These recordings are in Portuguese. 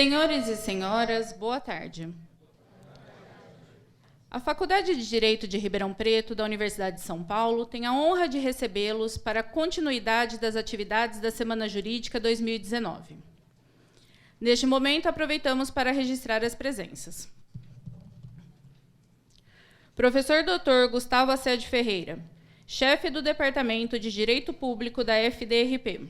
Senhores e senhoras, boa tarde. A Faculdade de Direito de Ribeirão Preto, da Universidade de São Paulo, tem a honra de recebê-los para a continuidade das atividades da Semana Jurídica 2019. Neste momento, aproveitamos para registrar as presenças. Professor Dr. Gustavo Assede Ferreira, chefe do Departamento de Direito Público da FDRP.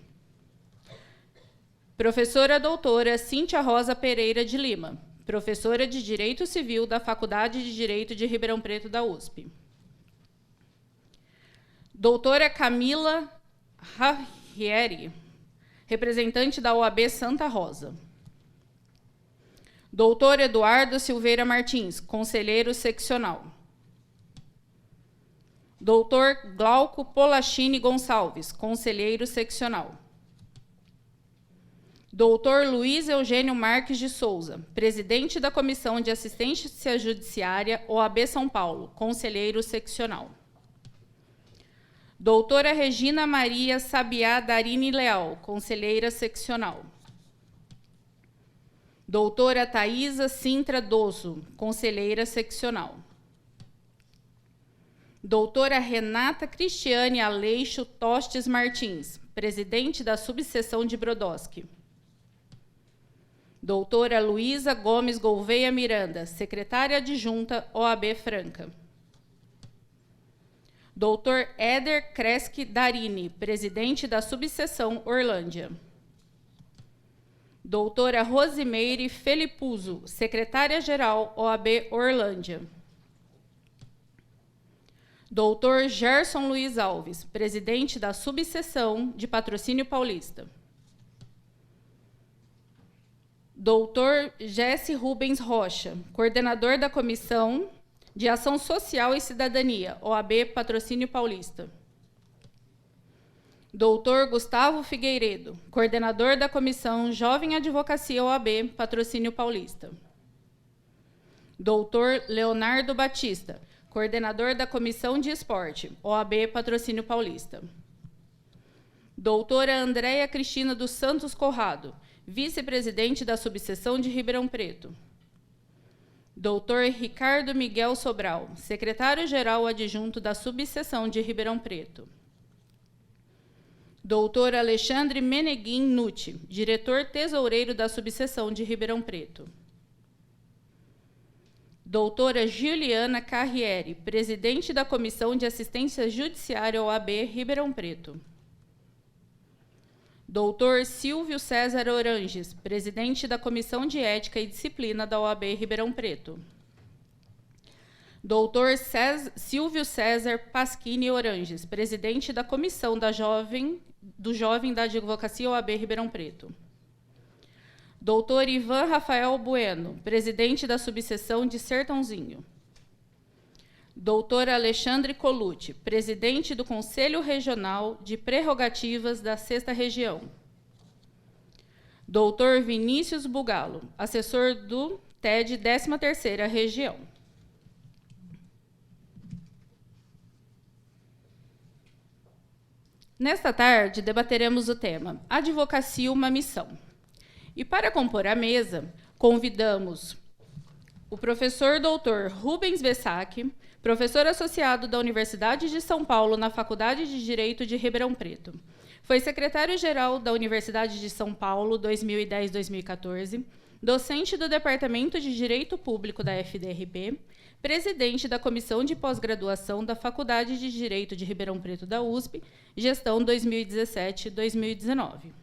Professora doutora Cíntia Rosa Pereira de Lima, professora de Direito Civil da Faculdade de Direito de Ribeirão Preto da USP. Doutora Camila Rarieri, representante da OAB Santa Rosa. Doutor Eduardo Silveira Martins, conselheiro seccional. Doutor Glauco Polachini Gonçalves, conselheiro seccional. Doutor Luiz Eugênio Marques de Souza, presidente da Comissão de Assistência Judiciária, OAB São Paulo, conselheiro seccional. Doutora Regina Maria Sabiá Darini Leal, conselheira seccional. Doutora Thaisa Sintra Doso, conselheira seccional. Doutora Renata Cristiane Aleixo Tostes Martins, presidente da subseção de Brodowski. Doutora Luísa Gomes Gouveia Miranda, secretária adjunta OAB Franca. Doutor Éder Kreski Darini, presidente da subseção Orlândia. Doutora Rosimeire Felipuzzo, secretária-geral OAB Orlândia. Doutor Gerson Luiz Alves, presidente da subseção de Patrocínio Paulista. Doutor Jesse Rubens Rocha, coordenador da Comissão de Ação Social e Cidadania, OAB Patrocínio Paulista. Doutor Gustavo Figueiredo, coordenador da Comissão Jovem Advocacia OAB Patrocínio Paulista. Doutor Leonardo Batista, coordenador da Comissão de Esporte, OAB Patrocínio Paulista. Doutora Andréia Cristina dos Santos Corrado, vice-presidente da subseção de Ribeirão Preto. Doutor Ricardo Miguel Sobral, secretário-geral adjunto da subseção de Ribeirão Preto. Doutor Alexandre Meneguin Nucci, diretor tesoureiro da subseção de Ribeirão Preto. Doutora Juliana Carriere, presidente da Comissão de Assistência Judiciária OAB Ribeirão Preto. Doutor Silvio César Oranges, presidente da Comissão de Ética e Disciplina da OAB Ribeirão Preto. Doutor Silvio César Pasquini Oranges, presidente da Comissão do Jovem da Advocacia OAB Ribeirão Preto. Doutor Ivan Rafael Bueno, presidente da subseção de Sertãozinho. Doutor Alexandre Colucci, presidente do Conselho Regional de Prerrogativas da 6ª Região. Doutor Vinícius Bugalo, assessor do TED 13ª Região. Nesta tarde, debateremos o tema Advocacia, uma missão. E para compor a mesa, convidamos o professor doutor Rubens Vessac, professor associado da Universidade de São Paulo na Faculdade de Direito de Ribeirão Preto. Foi secretário-geral da Universidade de São Paulo 2010-2014, docente do Departamento de Direito Público da FDRP, presidente da Comissão de Pós-Graduação da Faculdade de Direito de Ribeirão Preto da USP, gestão 2017-2019.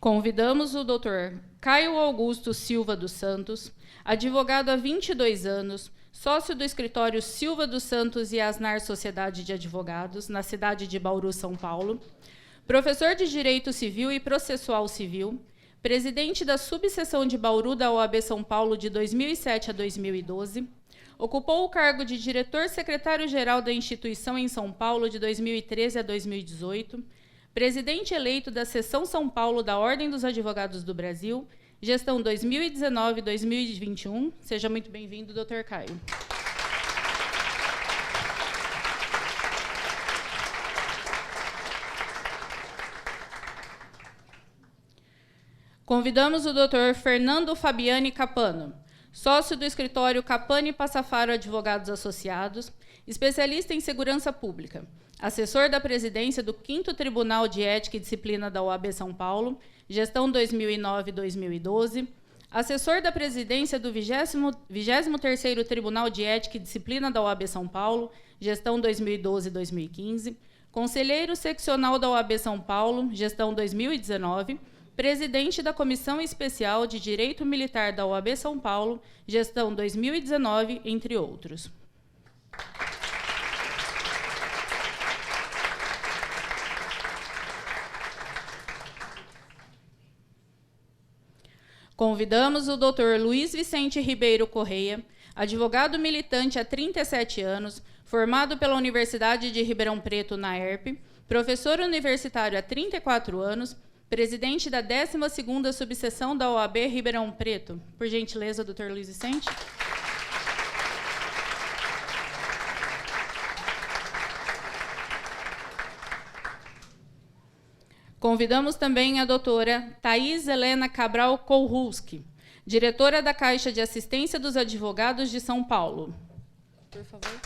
Convidamos o Dr. Caio Augusto Silva dos Santos, advogado há 22 anos, sócio do escritório Silva dos Santos e Asnar Sociedade de Advogados, na cidade de Bauru, São Paulo, professor de Direito Civil e Processual Civil, presidente da subseção de Bauru da OAB São Paulo de 2007 a 2012, ocupou o cargo de diretor secretário-geral da instituição em São Paulo de 2013 a 2018, presidente eleito da Seção São Paulo da Ordem dos Advogados do Brasil, gestão 2019-2021. Seja muito bem-vindo, Dr. Caio. Convidamos o Dr. Fernando Fabiani Capano, sócio do escritório Capani Passafaro Advogados Associados, especialista em segurança pública, assessor da presidência do 5º Tribunal de Ética e Disciplina da OAB São Paulo, gestão 2009-2012, assessor da presidência do 23º Tribunal de Ética e Disciplina da OAB São Paulo, gestão 2012-2015, conselheiro seccional da OAB São Paulo, gestão 2019, presidente da Comissão Especial de Direito Militar da OAB São Paulo, gestão 2019, entre outros. Convidamos o Dr. Luiz Vicente Ribeiro Correia, advogado militante há 37 anos, formado pela Universidade de Ribeirão Preto, na ERP, professor universitário há 34 anos, presidente da 12ª subseção da OAB Ribeirão Preto. Por gentileza, Dr. Luiz Vicente. Convidamos também a doutora Thais Helena Cabral Koulruski, diretora da Caixa de Assistência dos Advogados de São Paulo. Por favor.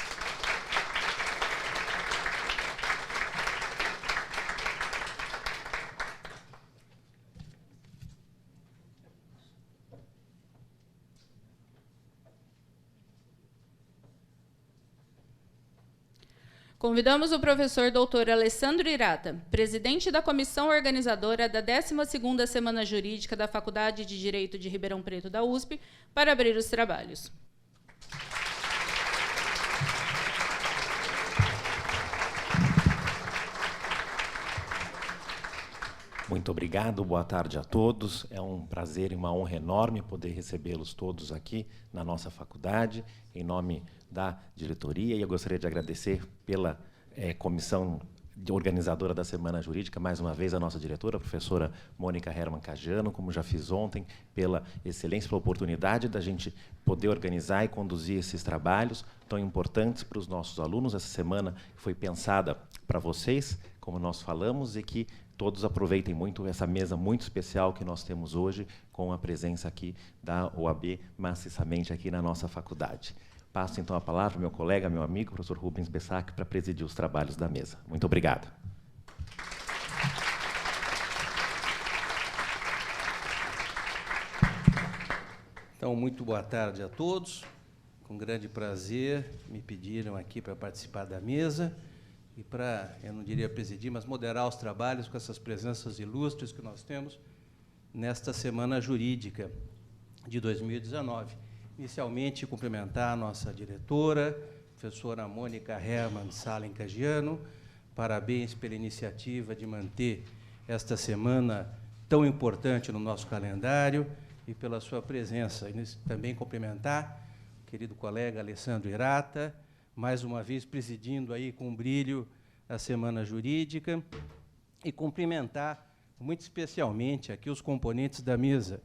Convidamos o professor doutor Alessandro Irata, presidente da comissão organizadora da 12ª Semana Jurídica da Faculdade de Direito de Ribeirão Preto da USP, para abrir os trabalhos. Muito obrigado, boa tarde a todos. É um prazer e uma honra enorme poder recebê-los todos aqui na nossa faculdade, em nome da diretoria, e eu gostaria de agradecer pela comissão organizadora da Semana Jurídica, mais uma vez a nossa diretora, a professora Mônica Herman Caggiano, como já fiz ontem, pela excelência, pela oportunidade da gente poder organizar e conduzir esses trabalhos tão importantes para os nossos alunos. Essa semana foi pensada para vocês, como nós falamos, e que todos aproveitem muito essa mesa muito especial que nós temos hoje, com a presença aqui da OAB maciçamente aqui na nossa faculdade. Passo, então, a palavra ao meu colega, meu amigo, professor Rubens Bessac, para presidir os trabalhos da mesa. Muito obrigado. Então, muito boa tarde a todos. Com grande prazer, me pediram aqui para participar da mesa e para, eu não diria presidir, mas moderar os trabalhos com essas presenças ilustres que nós temos nesta Semana Jurídica de 2019. Inicialmente, cumprimentar a nossa diretora, professora Mônica Herman Salen Caggiano. Parabéns pela iniciativa de manter esta semana tão importante no nosso calendário e pela sua presença. E também cumprimentar o querido colega Alessandro Irata, mais uma vez presidindo aí com brilho a Semana Jurídica, e cumprimentar muito especialmente aqui os componentes da mesa.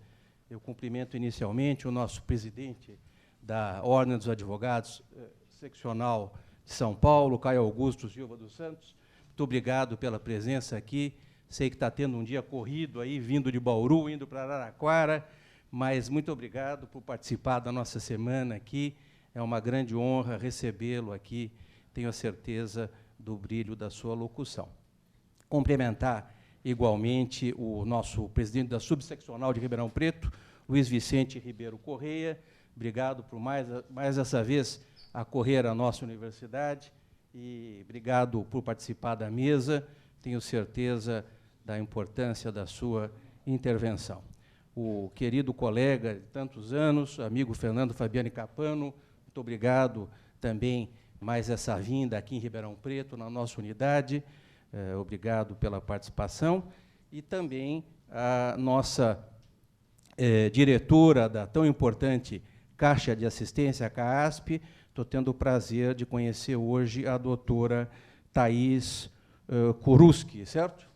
Eu cumprimento inicialmente o nosso presidente da Ordem dos Advogados Seccional de São Paulo, Caio Augusto Silva dos Santos. Muito obrigado pela presença aqui. Sei que está tendo um dia corrido aí, vindo de Bauru, indo para Araraquara, mas muito obrigado por participar da nossa semana aqui. É uma grande honra recebê-lo aqui, tenho a certeza do brilho da sua locução. Cumprimentar igualmente o nosso presidente da Subseccional de Ribeirão Preto, Luiz Vicente Ribeiro Correia. Obrigado por mais essa vez acorrer à nossa universidade e obrigado por participar da mesa. Tenho certeza da importância da sua intervenção. O querido colega de tantos anos, amigo Fernando Fabiani Capano, muito obrigado também mais essa vinda aqui em Ribeirão Preto, na nossa unidade. Obrigado pela participação. E também a nossa diretora da tão importante Caixa de Assistência, a CAASP. Estou tendo o prazer de conhecer hoje a doutora Thais Koulruski, certo?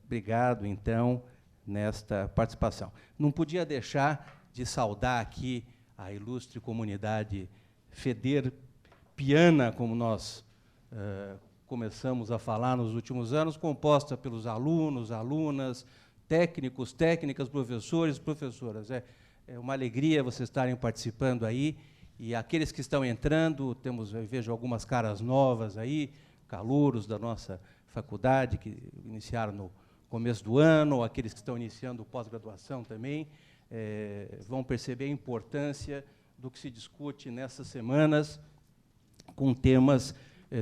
Obrigado, então, nesta participação. Não podia deixar de saudar aqui a ilustre comunidade federpiana, como nós começamos a falar nos últimos anos, composta pelos alunos, alunas, técnicos, técnicas, professores, professoras. É uma alegria vocês estarem participando aí. E aqueles que estão entrando, eu vejo algumas caras novas aí, calouros da nossa faculdade, que iniciaram no começo do ano, ou aqueles que estão iniciando pós-graduação também, vão perceber a importância do que se discute nessas semanas com temas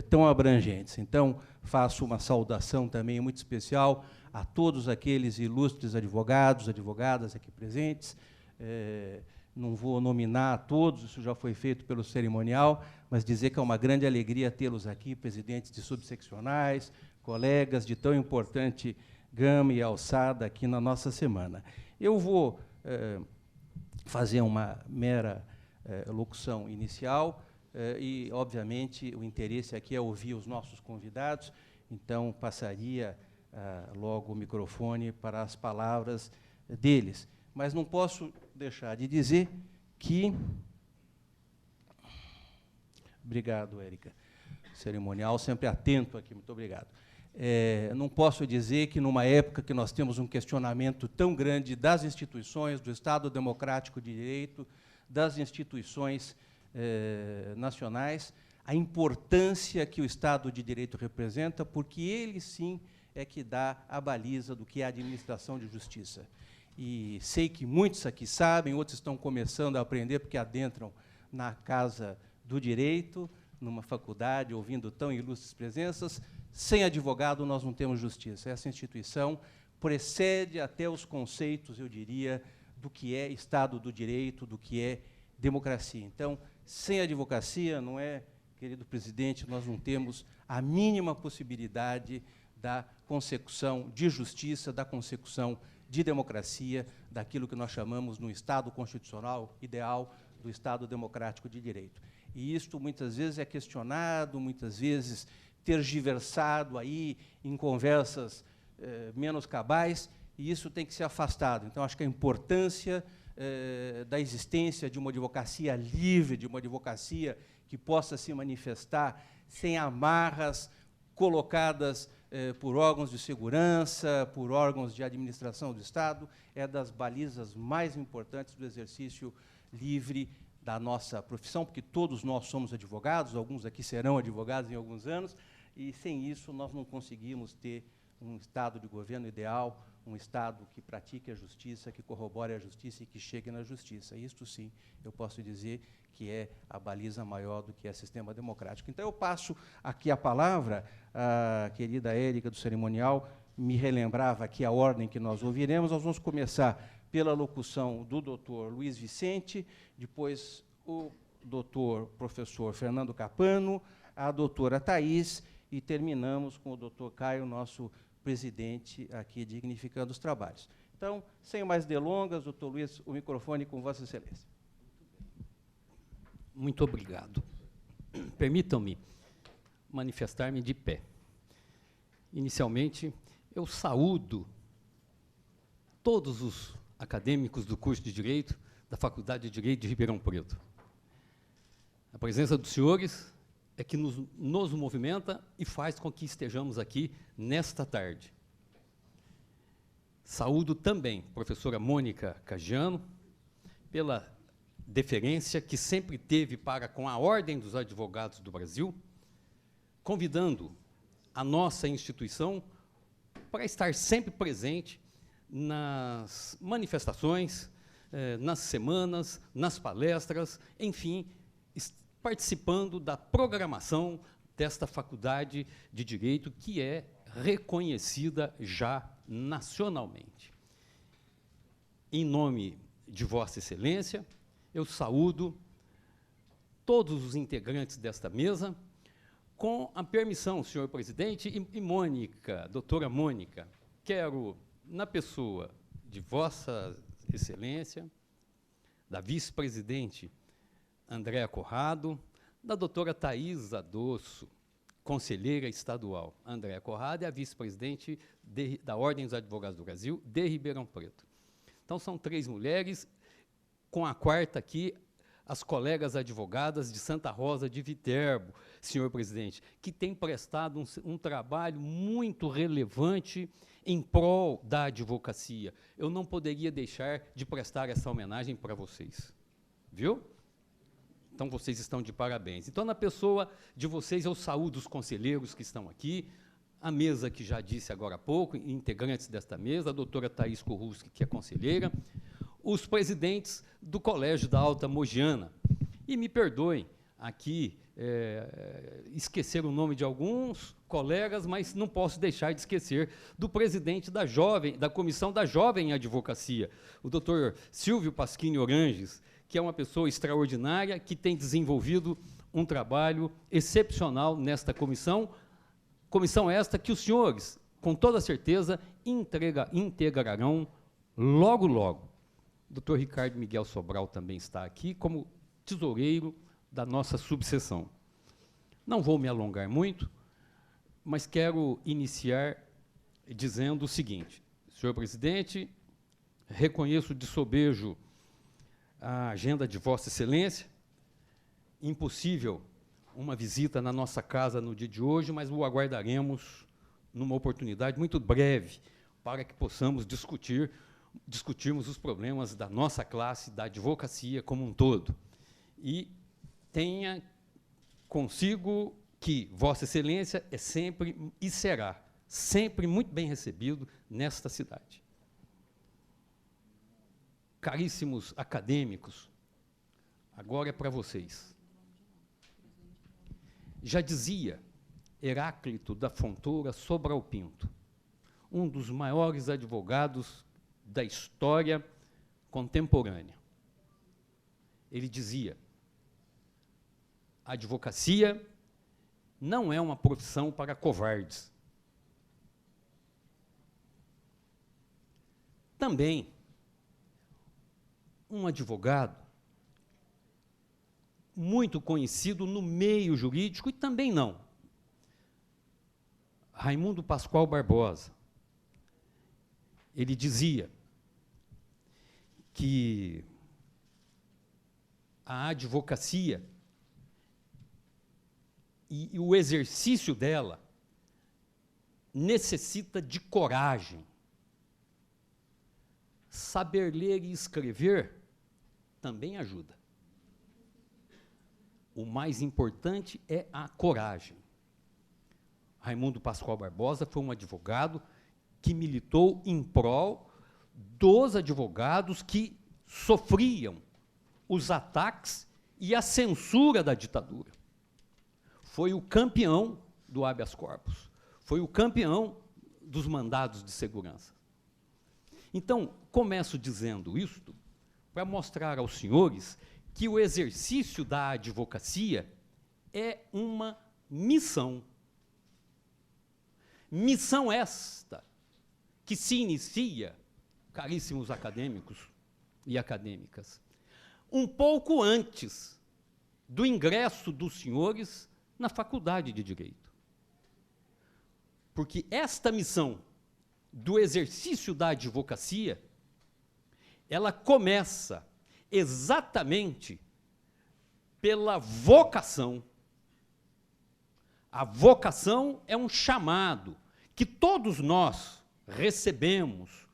tão abrangentes. Então, faço uma saudação também muito especial a todos aqueles ilustres advogados, advogadas aqui presentes. Não vou nominar a todos, isso já foi feito pelo cerimonial, mas dizer que é uma grande alegria tê-los aqui, presidentes de subseccionais, colegas de tão importante gama e alçada aqui na nossa semana. Eu vou fazer uma mera locução inicial e, obviamente, o interesse aqui é ouvir os nossos convidados, então passaria logo o microfone para as palavras deles. Mas não posso deixar de dizer que... Obrigado, Érica. Cerimonial sempre atento aqui, muito obrigado. Não posso dizer que, numa época que nós temos um questionamento tão grande das instituições, do Estado Democrático de Direito, das instituições nacionais, a importância que o Estado de Direito representa, porque ele, sim, é que dá a baliza do que é a administração de justiça. E sei que muitos aqui sabem, outros estão começando a aprender, porque adentram na Casa do Direito, numa faculdade, ouvindo tão ilustres presenças. Sem advogado, nós não temos justiça. Essa instituição precede até os conceitos, eu diria, do que é Estado do Direito, do que é democracia. Então, sem advocacia, não é, querido presidente, nós não temos a mínima possibilidade da consecução de justiça, da consecução de democracia, daquilo que nós chamamos no Estado constitucional ideal do Estado democrático de direito. E isto, muitas vezes, é questionado, muitas vezes tergiversado aí em conversas menos cabais, e isso tem que ser afastado. Então, acho que a importância da existência de uma advocacia livre, de uma advocacia que possa se manifestar sem amarras colocadas por órgãos de segurança, por órgãos de administração do Estado, é das balizas mais importantes do exercício livre da nossa profissão, porque todos nós somos advogados, alguns aqui serão advogados em alguns anos, e sem isso nós não conseguimos ter um Estado de governo ideal, um Estado que pratique a justiça, que corrobore a justiça e que chegue na justiça. Isto, sim, eu posso dizer que é a baliza maior do que é sistema democrático. Então, eu passo aqui a palavra, a querida Érica, do cerimonial, me relembrava aqui a ordem que nós ouviremos. Nós vamos começar pela locução do doutor Luiz Vicente, depois o doutor professor Fernando Capano, a doutora Thais, e terminamos com o doutor Caio, nosso presidente aqui, dignificando os trabalhos. Então, sem mais delongas, doutor Luiz, o microfone com Vossa Excelência. Muito obrigado. Permitam-me manifestar-me de pé. Inicialmente, eu saúdo todos os acadêmicos do curso de Direito da Faculdade de Direito de Ribeirão Preto. A presença dos senhores é que nos movimenta e faz com que estejamos aqui nesta tarde. Saúdo também a professora Mônica Cagiano, pela deferência que sempre teve para com a Ordem dos Advogados do Brasil, convidando a nossa instituição para estar sempre presente nas manifestações, nas semanas, nas palestras, enfim, participando da programação desta faculdade de Direito, que é reconhecida já nacionalmente. Em nome de Vossa Excelência, eu saúdo todos os integrantes desta mesa, com a permissão, senhor presidente, e Mônica, doutora Mônica, quero, na pessoa de Vossa Excelência, da vice-presidente Andréa Corrado, da doutora Thais Adosso, conselheira estadual Andréa Corrado, e a vice-presidente da Ordem dos Advogados do Brasil, de Ribeirão Preto. Então, são 3 mulheres, com a quarta aqui, as colegas advogadas de Santa Rosa de Viterbo, senhor presidente, que têm prestado um trabalho muito relevante em prol da advocacia. Eu não poderia deixar de prestar essa homenagem para vocês. Viu? Então, vocês estão de parabéns. Então, na pessoa de vocês, eu saúdo os conselheiros que estão aqui, a mesa que já disse agora há pouco, integrantes desta mesa, a doutora Thaís Kurruski, que é conselheira, os presidentes do Colégio da Alta Mogiana. E me perdoem aqui esquecer o nome de alguns colegas, mas não posso deixar de esquecer do presidente da Comissão da Jovem Advocacia, o doutor Silvio Pasquini Oranges, que é uma pessoa extraordinária, que tem desenvolvido um trabalho excepcional nesta comissão esta que os senhores, com toda certeza, integrarão logo, logo. O doutor Ricardo Miguel Sobral também está aqui como tesoureiro da nossa subseção. Não vou me alongar muito, mas quero iniciar dizendo o seguinte: senhor presidente, reconheço de sobejo a agenda de Vossa Excelência, impossível uma visita na nossa casa no dia de hoje, mas o aguardaremos numa oportunidade muito breve para que possamos discutirmos os problemas da nossa classe, da advocacia como um todo. E tenha consigo que Vossa Excelência é sempre e será sempre muito bem recebido nesta cidade. Caríssimos acadêmicos, agora é para vocês. Já dizia Heráclito da Fontoura Sobral Pinto, um dos maiores advogados da história contemporânea. Ele dizia: a advocacia não é uma profissão para covardes. Também, um advogado muito conhecido no meio jurídico, e também não, Raimundo Pascoal Barbosa. Ele dizia que a advocacia e o exercício dela necessita de coragem. Saber ler e escrever também ajuda. O mais importante é a coragem. Raimundo Pascoal Barbosa foi um advogado que militou em prol dos advogados que sofriam os ataques e a censura da ditadura. Foi o campeão do habeas corpus, foi o campeão dos mandados de segurança. Então, começo dizendo isto para mostrar aos senhores que o exercício da advocacia é uma missão. Missão esta que se inicia, caríssimos acadêmicos e acadêmicas, um pouco antes do ingresso dos senhores na Faculdade de Direito. Porque esta missão do exercício da advocacia, ela começa exatamente pela vocação. A vocação é um chamado que todos nós recebemos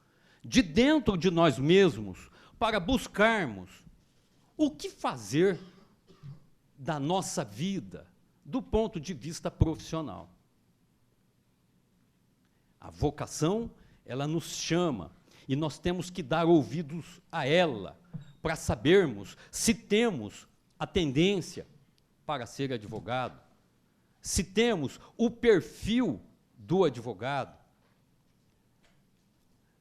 de dentro de nós mesmos para buscarmos o que fazer da nossa vida do ponto de vista profissional. A vocação, ela nos chama e nós temos que dar ouvidos a ela para sabermos se temos a tendência para ser advogado, se temos o perfil do advogado,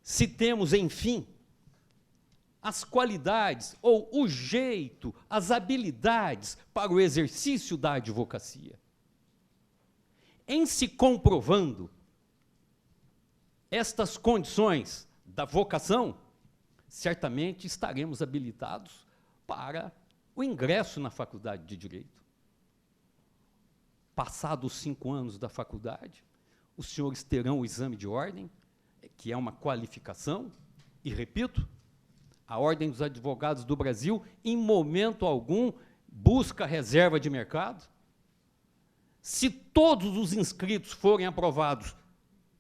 se temos, enfim, as qualidades ou o jeito, as habilidades para o exercício da advocacia. Em se comprovando estas condições da vocação, certamente estaremos habilitados para o ingresso na Faculdade de Direito. Passados 5 anos da faculdade, os senhores terão o exame de ordem, que é uma qualificação, e, repito, A Ordem dos Advogados do Brasil, em momento algum, busca reserva de mercado. Se todos os inscritos forem aprovados,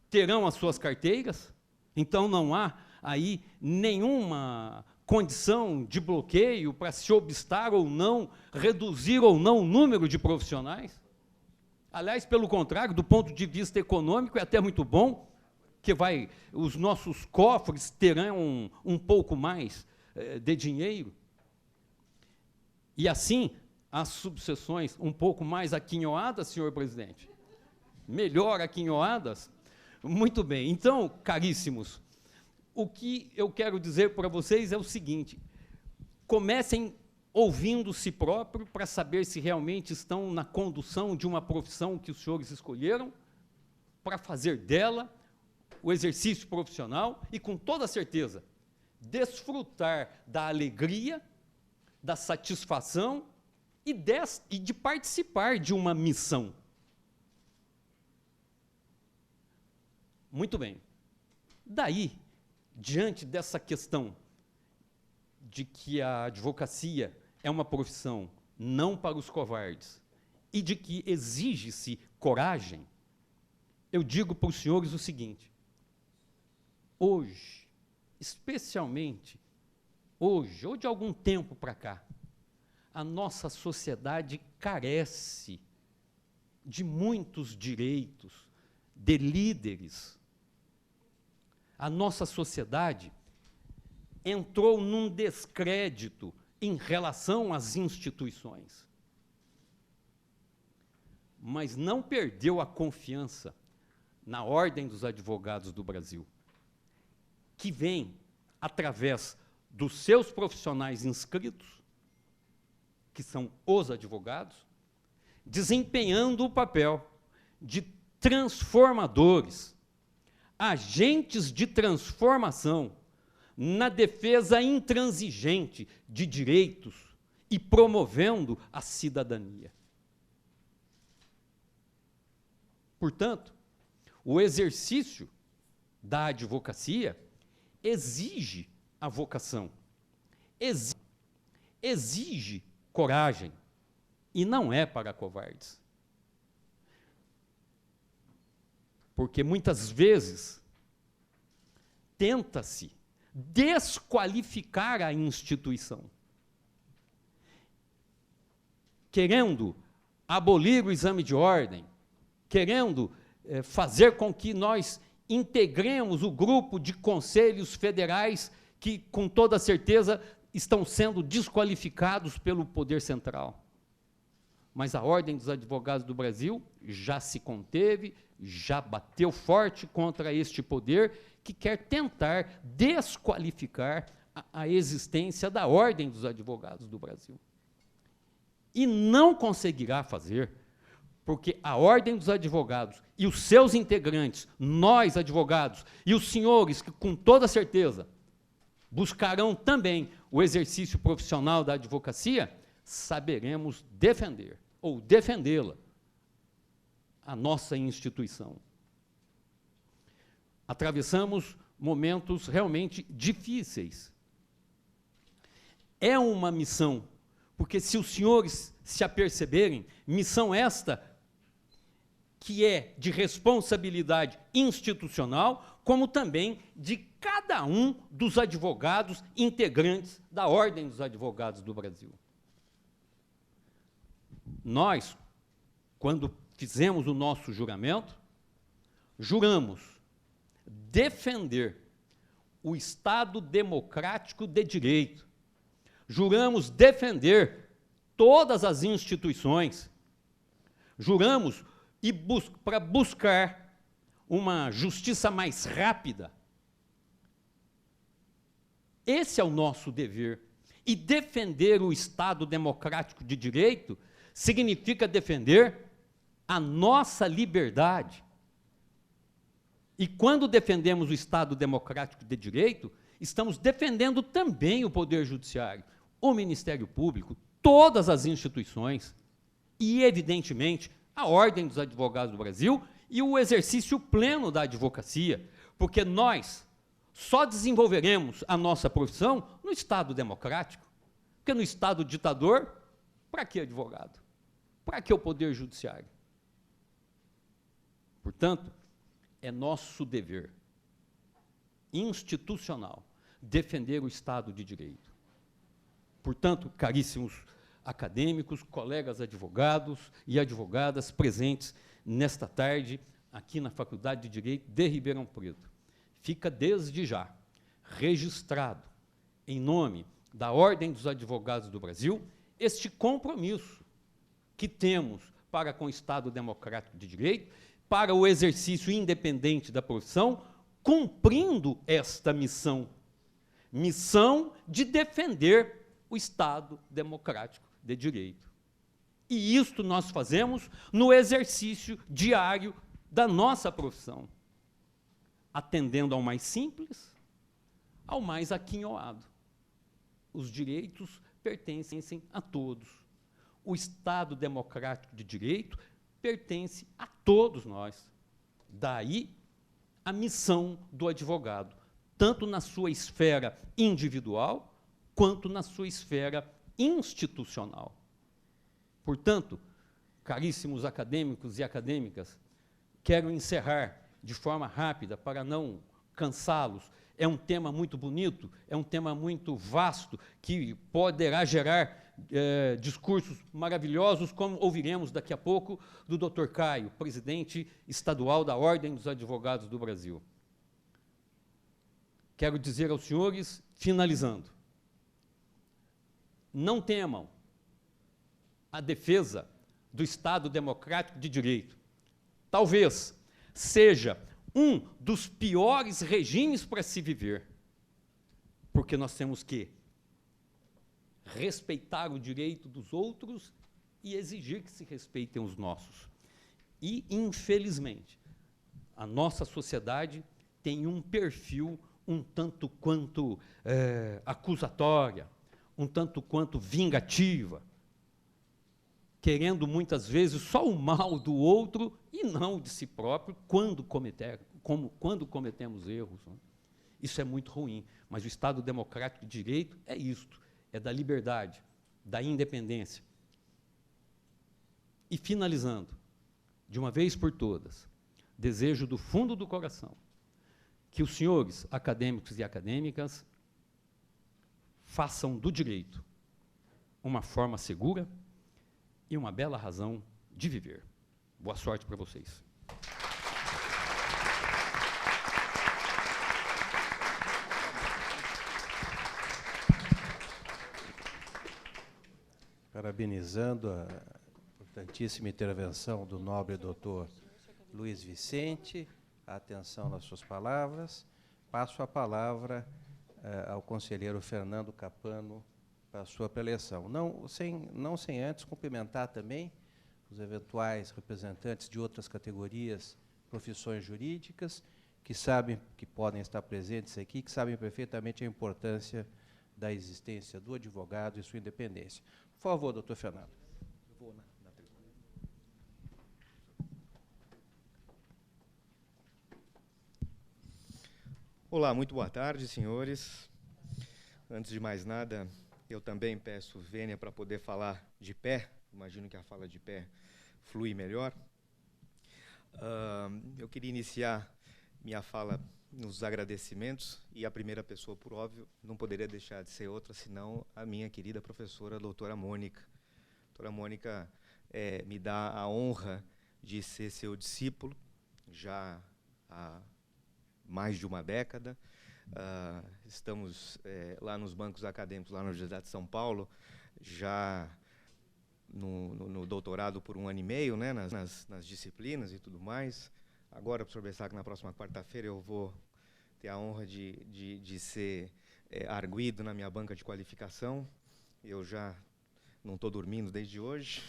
terão as suas carteiras, então não há aí nenhuma condição de bloqueio para se obstar ou não, reduzir ou não o número de profissionais. Aliás, pelo contrário, do ponto de vista econômico, é até muito bom, que os nossos cofres terão um pouco mais de dinheiro. E assim, as subseções um pouco mais aquinhoadas, senhor presidente, melhor aquinhoadas. Muito bem. Então, caríssimos, o que eu quero dizer para vocês é o seguinte: comecem ouvindo si próprio para saber se realmente estão na condução de uma profissão que os senhores escolheram, para fazer dela o exercício profissional e, com toda certeza, desfrutar da alegria, da satisfação e de participar de uma missão. Muito bem. Daí, diante dessa questão de que a advocacia é uma profissão não para os covardes e de que exige-se coragem, eu digo para os senhores o seguinte: hoje, especialmente hoje, ou de algum tempo para cá, a nossa sociedade carece de muitos direitos, de líderes. A nossa sociedade entrou num descrédito em relação às instituições, mas não perdeu a confiança na Ordem dos Advogados do Brasil, que vem, através dos seus profissionais inscritos, que são os advogados, desempenhando o papel de transformadores, agentes de transformação na defesa intransigente de direitos e promovendo a cidadania. Portanto, o exercício da advocacia exige a vocação, exige coragem, e não é para covardes. Porque muitas vezes tenta-se desqualificar a instituição, querendo abolir o exame de ordem, querendo fazer com que nós integremos o grupo de conselhos federais que, com toda certeza, estão sendo desqualificados pelo poder central. Mas a Ordem dos Advogados do Brasil já se conteve, já bateu forte contra este poder que quer tentar desqualificar a existência da Ordem dos Advogados do Brasil. E não conseguirá fazer, porque a Ordem dos Advogados e os seus integrantes, nós advogados, e os senhores que, com toda certeza, buscarão também o exercício profissional da advocacia, saberemos defender, ou defendê-la, a nossa instituição. Atravessamos momentos realmente difíceis. É uma missão, porque se os senhores se aperceberem, missão esta que é de responsabilidade institucional, como também de cada um dos advogados integrantes da Ordem dos Advogados do Brasil. Nós, quando fizemos o nosso juramento, juramos defender o Estado democrático de direito, juramos defender todas as instituições, juramos para buscar uma justiça mais rápida. Esse é o nosso dever. E defender o Estado democrático de direito significa defender a nossa liberdade. E quando defendemos o Estado democrático de direito, estamos defendendo também o Poder Judiciário, o Ministério Público, todas as instituições e, evidentemente, a Ordem dos Advogados do Brasil e o exercício pleno da advocacia, porque nós Só desenvolveremos a nossa profissão no Estado democrático. Porque no Estado ditador, para que advogado? Para que o Poder Judiciário? Portanto, é nosso dever institucional defender o Estado de Direito. Portanto, caríssimos acadêmicos, colegas advogados e advogadas presentes nesta tarde aqui na Faculdade de Direito de Ribeirão Preto, fica desde já registrado, em nome da Ordem dos Advogados do Brasil, este compromisso que temos para com o Estado Democrático de Direito, para o exercício independente da profissão, cumprindo esta missão de defender o Estado Democrático de Direito. E isto nós fazemos no exercício diário da nossa profissão, atendendo ao mais simples, ao mais aquinhoado. Os direitos pertencem a todos. O Estado Democrático de Direito pertence a todos nós. Daí a missão do advogado, tanto na sua esfera individual, quanto na sua esfera institucional. Portanto, caríssimos acadêmicos e acadêmicas, quero encerrar de forma rápida para não cansá-los. É um tema muito bonito, é um tema muito vasto, que poderá gerar discursos maravilhosos, como ouviremos daqui a pouco do Dr. Caio, presidente estadual da Ordem dos Advogados do Brasil. Quero dizer aos senhores, finalizando, não temam a defesa do Estado Democrático de Direito. Talvez seja um dos piores regimes para se viver, porque nós temos que respeitar o direito dos outros e exigir que se respeitem os nossos. E, infelizmente, a nossa sociedade tem um perfil um tanto quanto acusatória, um tanto quanto vingativa, querendo muitas vezes só o mal do outro e não de si próprio quando cometemos erros. Né? Isso é muito ruim, mas o Estado Democrático de Direito é isto, é da liberdade, da independência. E finalizando, de uma vez por todas, desejo do fundo do coração que os senhores acadêmicos e acadêmicas façam do direito uma forma segura e uma bela razão de viver. Boa sorte para vocês. Parabenizando a importantíssima intervenção do nobre doutor Luiz Vicente, a atenção nas suas palavras. Passo a palavra ao conselheiro Fernando Capano para a sua preleção. Não sem antes cumprimentar também os eventuais representantes de outras categorias, profissões jurídicas, que sabem, que podem estar presentes aqui, que sabem perfeitamente a importância da existência do advogado e sua independência. Por favor, doutor Fernando. Eu vou na tribuna. Olá, muito boa tarde, senhores. Antes de mais nada, eu também peço vênia para poder falar de pé. Imagino que a fala de pé flui melhor. Eu queria iniciar minha fala nos agradecimentos, e a primeira pessoa, por óbvio, não poderia deixar de ser outra, senão a minha querida professora, doutora Mônica. A doutora Mônica me dá a honra de ser seu discípulo, já há mais de uma década. Estamos lá nos bancos acadêmicos, lá na Universidade de São Paulo, já no doutorado por 1 ano e meio, né, nas disciplinas e tudo mais. Agora, professor Bessac, na próxima quarta-feira eu vou ter a honra de ser arguido na minha banca de qualificação. Eu já não estou dormindo desde hoje.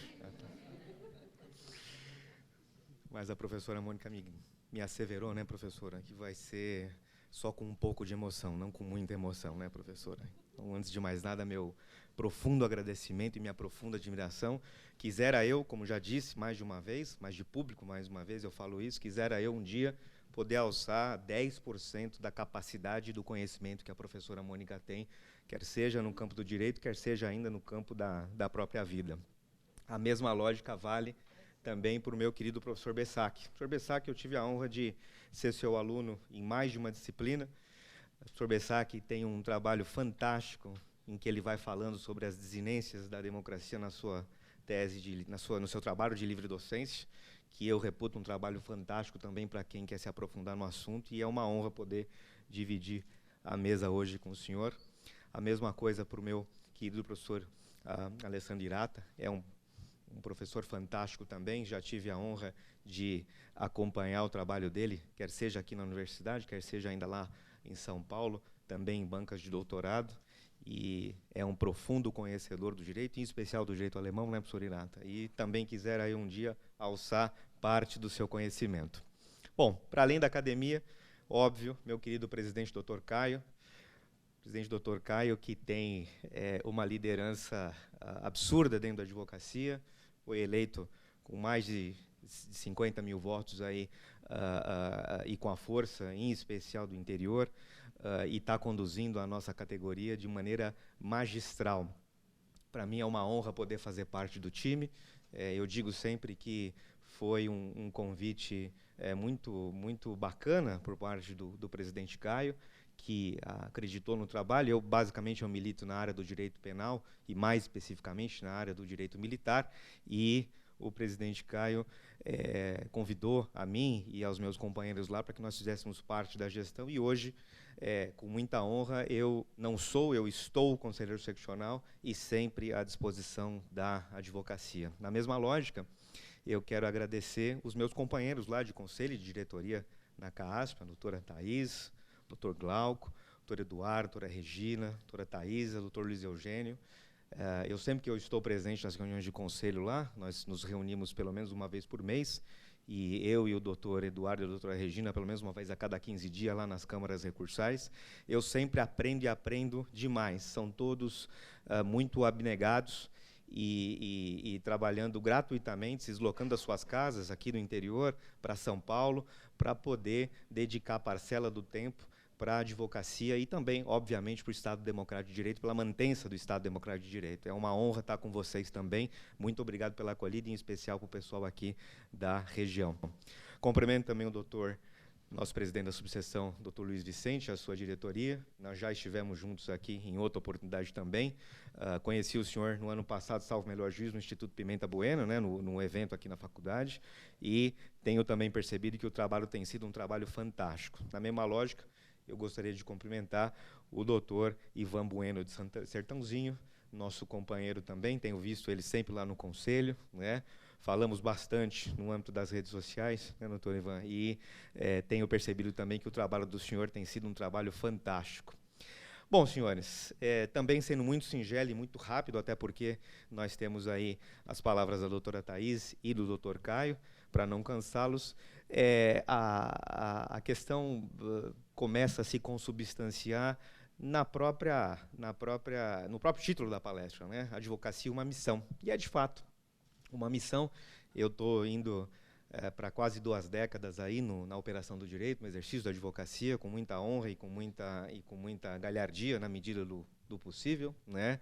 Mas a professora Mônica me asseverou, né, professora, que vai ser só com um pouco de emoção, não com muita emoção, né, professora? Então, antes de mais nada, meu profundo agradecimento e minha profunda admiração. Quisera eu, como já disse mais de uma vez, mais de público mais uma vez, eu falo isso, quisera eu um dia poder alçar 10% da capacidade e do conhecimento que a professora Mônica tem, quer seja no campo do direito, quer seja ainda no campo da própria vida. A mesma lógica vale também para o meu querido professor Bessac. Professor Bessac, eu tive a honra de ser seu aluno em mais de uma disciplina. O professor Bessac tem um trabalho fantástico em que ele vai falando sobre as desinências da democracia na sua tese, no seu trabalho de livre docência, que eu reputo um trabalho fantástico também para quem quer se aprofundar no assunto, e é uma honra poder dividir a mesa hoje com o senhor. A mesma coisa para o meu querido professor Alessandro Irata, é um professor fantástico também, já tive a honra de acompanhar o trabalho dele, quer seja aqui na universidade, quer seja ainda lá em São Paulo, também em bancas de doutorado, e é um profundo conhecedor do direito, em especial do direito alemão, né, professor Irata? E também quiser aí um dia alçar parte do seu conhecimento. Bom, para além da academia, óbvio, meu querido presidente Dr. Caio, presidente Dr. Caio, que tem uma liderança absurda dentro da advocacia, foi eleito com mais de 50 mil votos aí, e com a força, em especial, do interior, e está conduzindo a nossa categoria de maneira magistral. Para mim é uma honra poder fazer parte do time. Eu digo sempre que foi um convite muito bacana por parte do presidente Caio, que acreditou no trabalho. Eu milito na área do direito penal e, mais especificamente, na área do direito militar, e o presidente Caio convidou a mim e aos meus companheiros lá para que nós fizéssemos parte da gestão, e hoje, com muita honra, eu estou conselheiro seccional e sempre à disposição da advocacia. Na mesma lógica, eu quero agradecer os meus companheiros lá de conselho e de diretoria na CAASP, a doutora Thaís, doutor Glauco, doutor Eduardo, doutora Regina, doutora Thaísa, doutor Luiz Eugênio. Eu sempre que eu estou presente nas reuniões de conselho lá, nós nos reunimos pelo menos uma vez por mês, e eu e o doutor Eduardo e a doutora Regina, pelo menos uma vez a cada 15 dias, lá nas câmaras recursais, eu sempre aprendo e aprendo demais. São todos muito abnegados e trabalhando gratuitamente, se deslocando das suas casas aqui do interior para São Paulo, para poder dedicar parcela do tempo para a advocacia e também, obviamente, para o Estado Democrático de Direito, pela mantença do Estado Democrático de Direito. É uma honra estar com vocês também. Muito obrigado pela acolhida, em especial para o pessoal aqui da região. Cumprimento também o nosso presidente da subseção, Dr. Luiz Vicente, a sua diretoria. Nós já estivemos juntos aqui em outra oportunidade também. Conheci o senhor no ano passado, salvo melhor juízo, no Instituto Pimenta Bueno, né, no evento aqui na faculdade, e tenho também percebido que o trabalho tem sido um trabalho fantástico. Na mesma lógica, eu gostaria de cumprimentar o doutor Ivan Bueno de Sertãozinho, nosso companheiro também, tenho visto ele sempre lá no conselho, né? Falamos bastante no âmbito das redes sociais, né, doutor Ivan, e tenho percebido também que o trabalho do senhor tem sido um trabalho fantástico. Bom, senhores, também sendo muito singelo e muito rápido, até porque nós temos aí as palavras da doutora Thaís e do doutor Caio, para não cansá-los, a questão começa a se consubstanciar no próprio título da palestra, né? Advocacia, uma missão. E é, de fato, uma missão. Eu estou indo para quase 2 décadas aí na operação do direito, no exercício da advocacia, com muita honra e com muita galhardia, na medida do possível, né?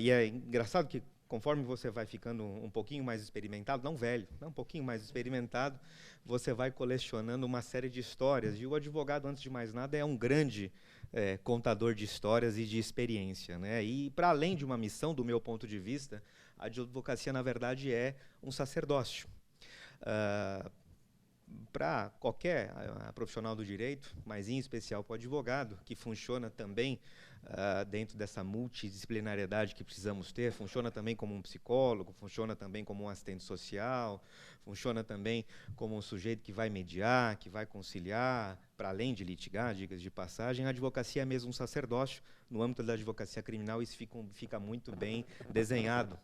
E é engraçado que, conforme você vai ficando um pouquinho mais experimentado, não velho, um pouquinho mais experimentado, você vai colecionando uma série de histórias. E o advogado, antes de mais nada, é um grande contador de histórias e de experiência, né? E, para além de uma missão, do meu ponto de vista, a advocacia, na verdade, é um sacerdócio. Para qualquer profissional do direito, mas em especial para o advogado, que funciona também dentro dessa multidisciplinariedade que precisamos ter, funciona também como um psicólogo, funciona também como um assistente social, funciona também como um sujeito que vai mediar, que vai conciliar, para além de litigar, diga-se de passagem. A advocacia é mesmo um sacerdócio. No âmbito da advocacia criminal, isso fica muito bem desenhado.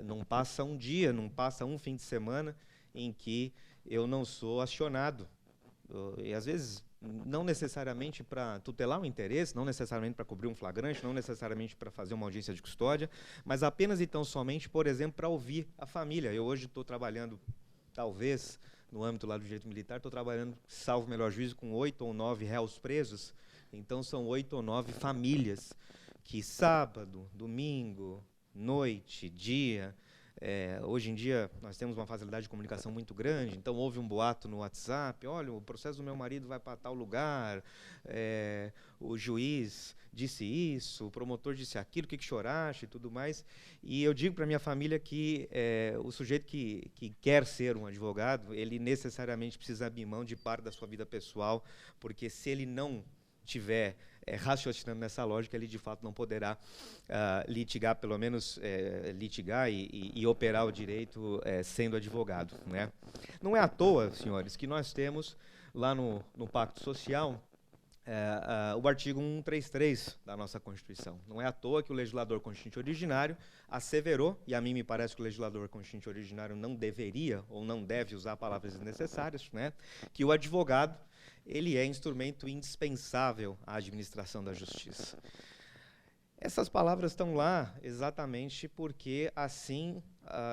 Não passa um dia, não passa um fim de semana em que eu não sou acionado, e às vezes não necessariamente para tutelar um interesse, não necessariamente para cobrir um flagrante, não necessariamente para fazer uma audiência de custódia, mas apenas e tão somente, por exemplo, para ouvir a família. Eu hoje estou trabalhando, talvez, no âmbito lá do direito militar, estou trabalhando, salvo o melhor juízo, com 8 ou 9 réus presos. Então, são 8 ou 9 famílias que sábado, domingo, noite, dia... hoje em dia, nós temos uma facilidade de comunicação muito grande, então houve um boato no WhatsApp, olha, o processo do meu marido vai para tal lugar, o juiz disse isso, o promotor disse aquilo, o que choraste e tudo mais. E eu digo para a minha família que o sujeito que quer ser um advogado, ele necessariamente precisa abrir mão de parte da sua vida pessoal, porque se ele não tiver raciocinando nessa lógica, ele de fato não poderá litigar, pelo menos litigar e operar o direito sendo advogado, né? Não é à toa, senhores, que nós temos lá no Pacto Social o artigo 133 da nossa Constituição. Não é à toa que o legislador constituinte originário asseverou, e a mim me parece que o legislador constituinte originário não deveria ou não deve usar palavras desnecessárias, né, que o advogado ele é instrumento indispensável à administração da justiça. Essas palavras estão lá exatamente porque assim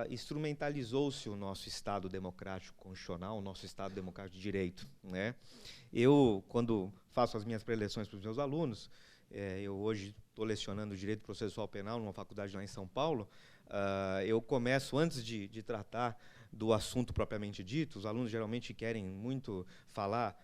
instrumentalizou-se o nosso Estado democrático constitucional, o nosso Estado democrático de direito, né? Eu, quando faço as minhas preleções para os meus alunos, eu hoje estou lecionando Direito Processual Penal numa faculdade lá em São Paulo, eu começo, antes de tratar do assunto propriamente dito, os alunos geralmente querem muito falar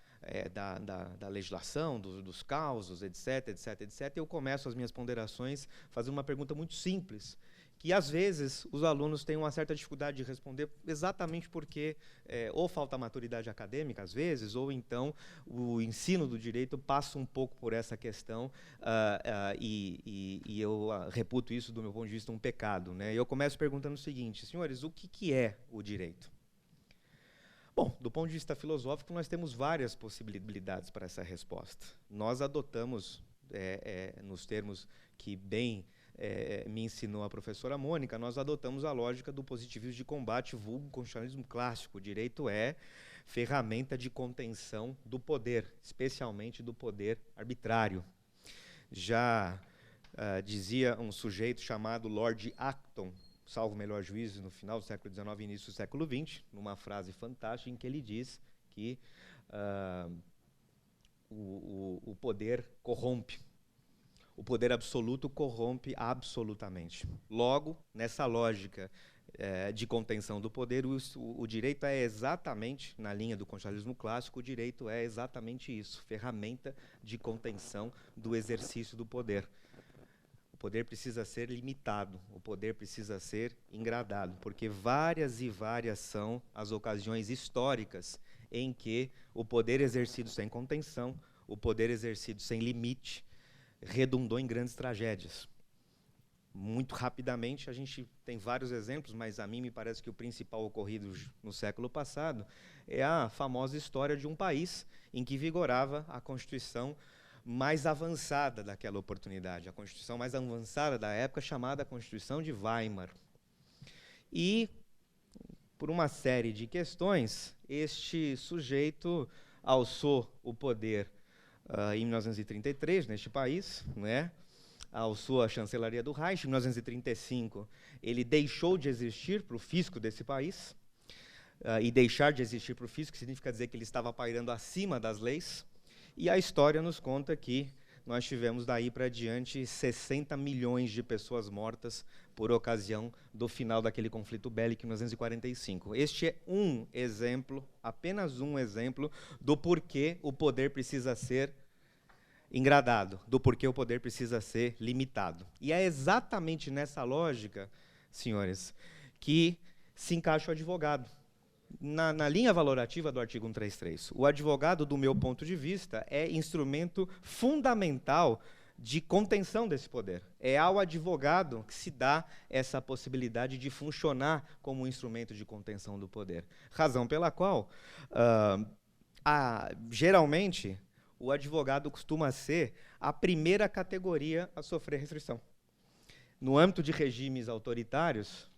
da legislação, dos causos, etc., etc., etc., eu começo as minhas ponderações fazendo uma pergunta muito simples, que às vezes os alunos têm uma certa dificuldade de responder exatamente porque ou falta maturidade acadêmica, às vezes, ou então o ensino do direito passa um pouco por essa questão e eu reputo isso, do meu ponto de vista, um pecado, né? Eu começo perguntando o seguinte: senhores, o que é o direito? Bom, do ponto de vista filosófico, nós temos várias possibilidades para essa resposta. Nós adotamos, nos termos que bem me ensinou a professora Mônica, nós adotamos a lógica do positivismo de combate, vulgo constitucionalismo clássico. O direito é ferramenta de contenção do poder, especialmente do poder arbitrário. Já dizia um sujeito chamado Lord Acton, salvo o melhor juízo, no final do século XIX e início do século XX, numa frase fantástica em que ele diz que o poder corrompe. O poder absoluto corrompe absolutamente. Logo, nessa lógica de contenção do poder, o direito é exatamente, na linha do constitucionalismo clássico, o direito é exatamente isso, ferramenta de contenção do exercício do poder. O poder precisa ser limitado, o poder precisa ser engradado, porque várias e várias são as ocasiões históricas em que o poder exercido sem contenção, o poder exercido sem limite, redundou em grandes tragédias. Muito rapidamente, a gente tem vários exemplos, mas a mim me parece que o principal ocorrido no século passado é a famosa história de um país em que vigorava a Constituição mais avançada daquela oportunidade, a Constituição mais avançada da época, chamada Constituição de Weimar. E, por uma série de questões, este sujeito alçou o poder em 1933, neste país, né? Alçou a chancelaria do Reich. Em 1935, ele deixou de existir para o fisco desse país, e deixar de existir para o fisco significa dizer que ele estava pairando acima das leis. E a história nos conta que nós tivemos daí para diante 60 milhões de pessoas mortas por ocasião do final daquele conflito bélico em 1945. Este é um exemplo, apenas um exemplo, do porquê o poder precisa ser engradado, do porquê o poder precisa ser limitado. E é exatamente nessa lógica, senhores, que se encaixa o advogado. Na linha valorativa do artigo 133, o advogado, do meu ponto de vista, é instrumento fundamental de contenção desse poder. É ao advogado que se dá essa possibilidade de funcionar como um instrumento de contenção do poder. Razão pela qual, geralmente, o advogado costuma ser a primeira categoria a sofrer restrição. No âmbito de regimes autoritários,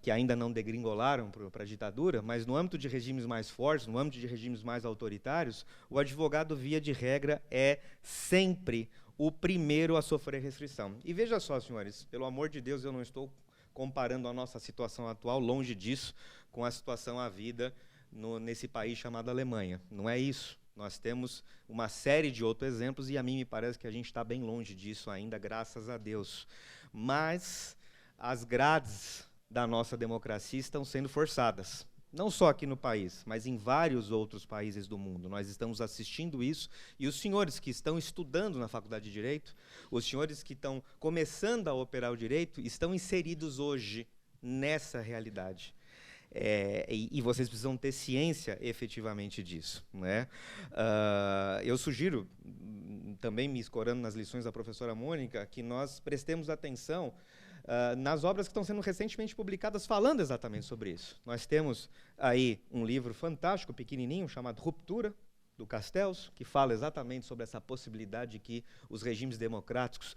que ainda não degringolaram para a ditadura, mas no âmbito de regimes mais fortes, no âmbito de regimes mais autoritários, o advogado, via de regra, é sempre o primeiro a sofrer restrição. E veja só, senhores, pelo amor de Deus, eu não estou comparando a nossa situação atual, longe disso, com a situação havida nesse país chamado Alemanha. Não é isso. Nós temos uma série de outros exemplos e a mim me parece que a gente está bem longe disso ainda, graças a Deus. Mas as grades da nossa democracia estão sendo forçadas. Não só aqui no país, mas em vários outros países do mundo. Nós estamos assistindo isso, e os senhores que estão estudando na Faculdade de Direito, os senhores que estão começando a operar o direito, estão inseridos hoje nessa realidade. E vocês precisam ter ciência, efetivamente, disso, né? Eu sugiro, também me escorando nas lições da professora Mônica, que nós prestemos atenção nas obras que estão sendo recentemente publicadas falando exatamente sobre isso. Nós temos aí um livro fantástico, pequenininho, chamado Ruptura, do Castells, que fala exatamente sobre essa possibilidade de que os regimes democráticos,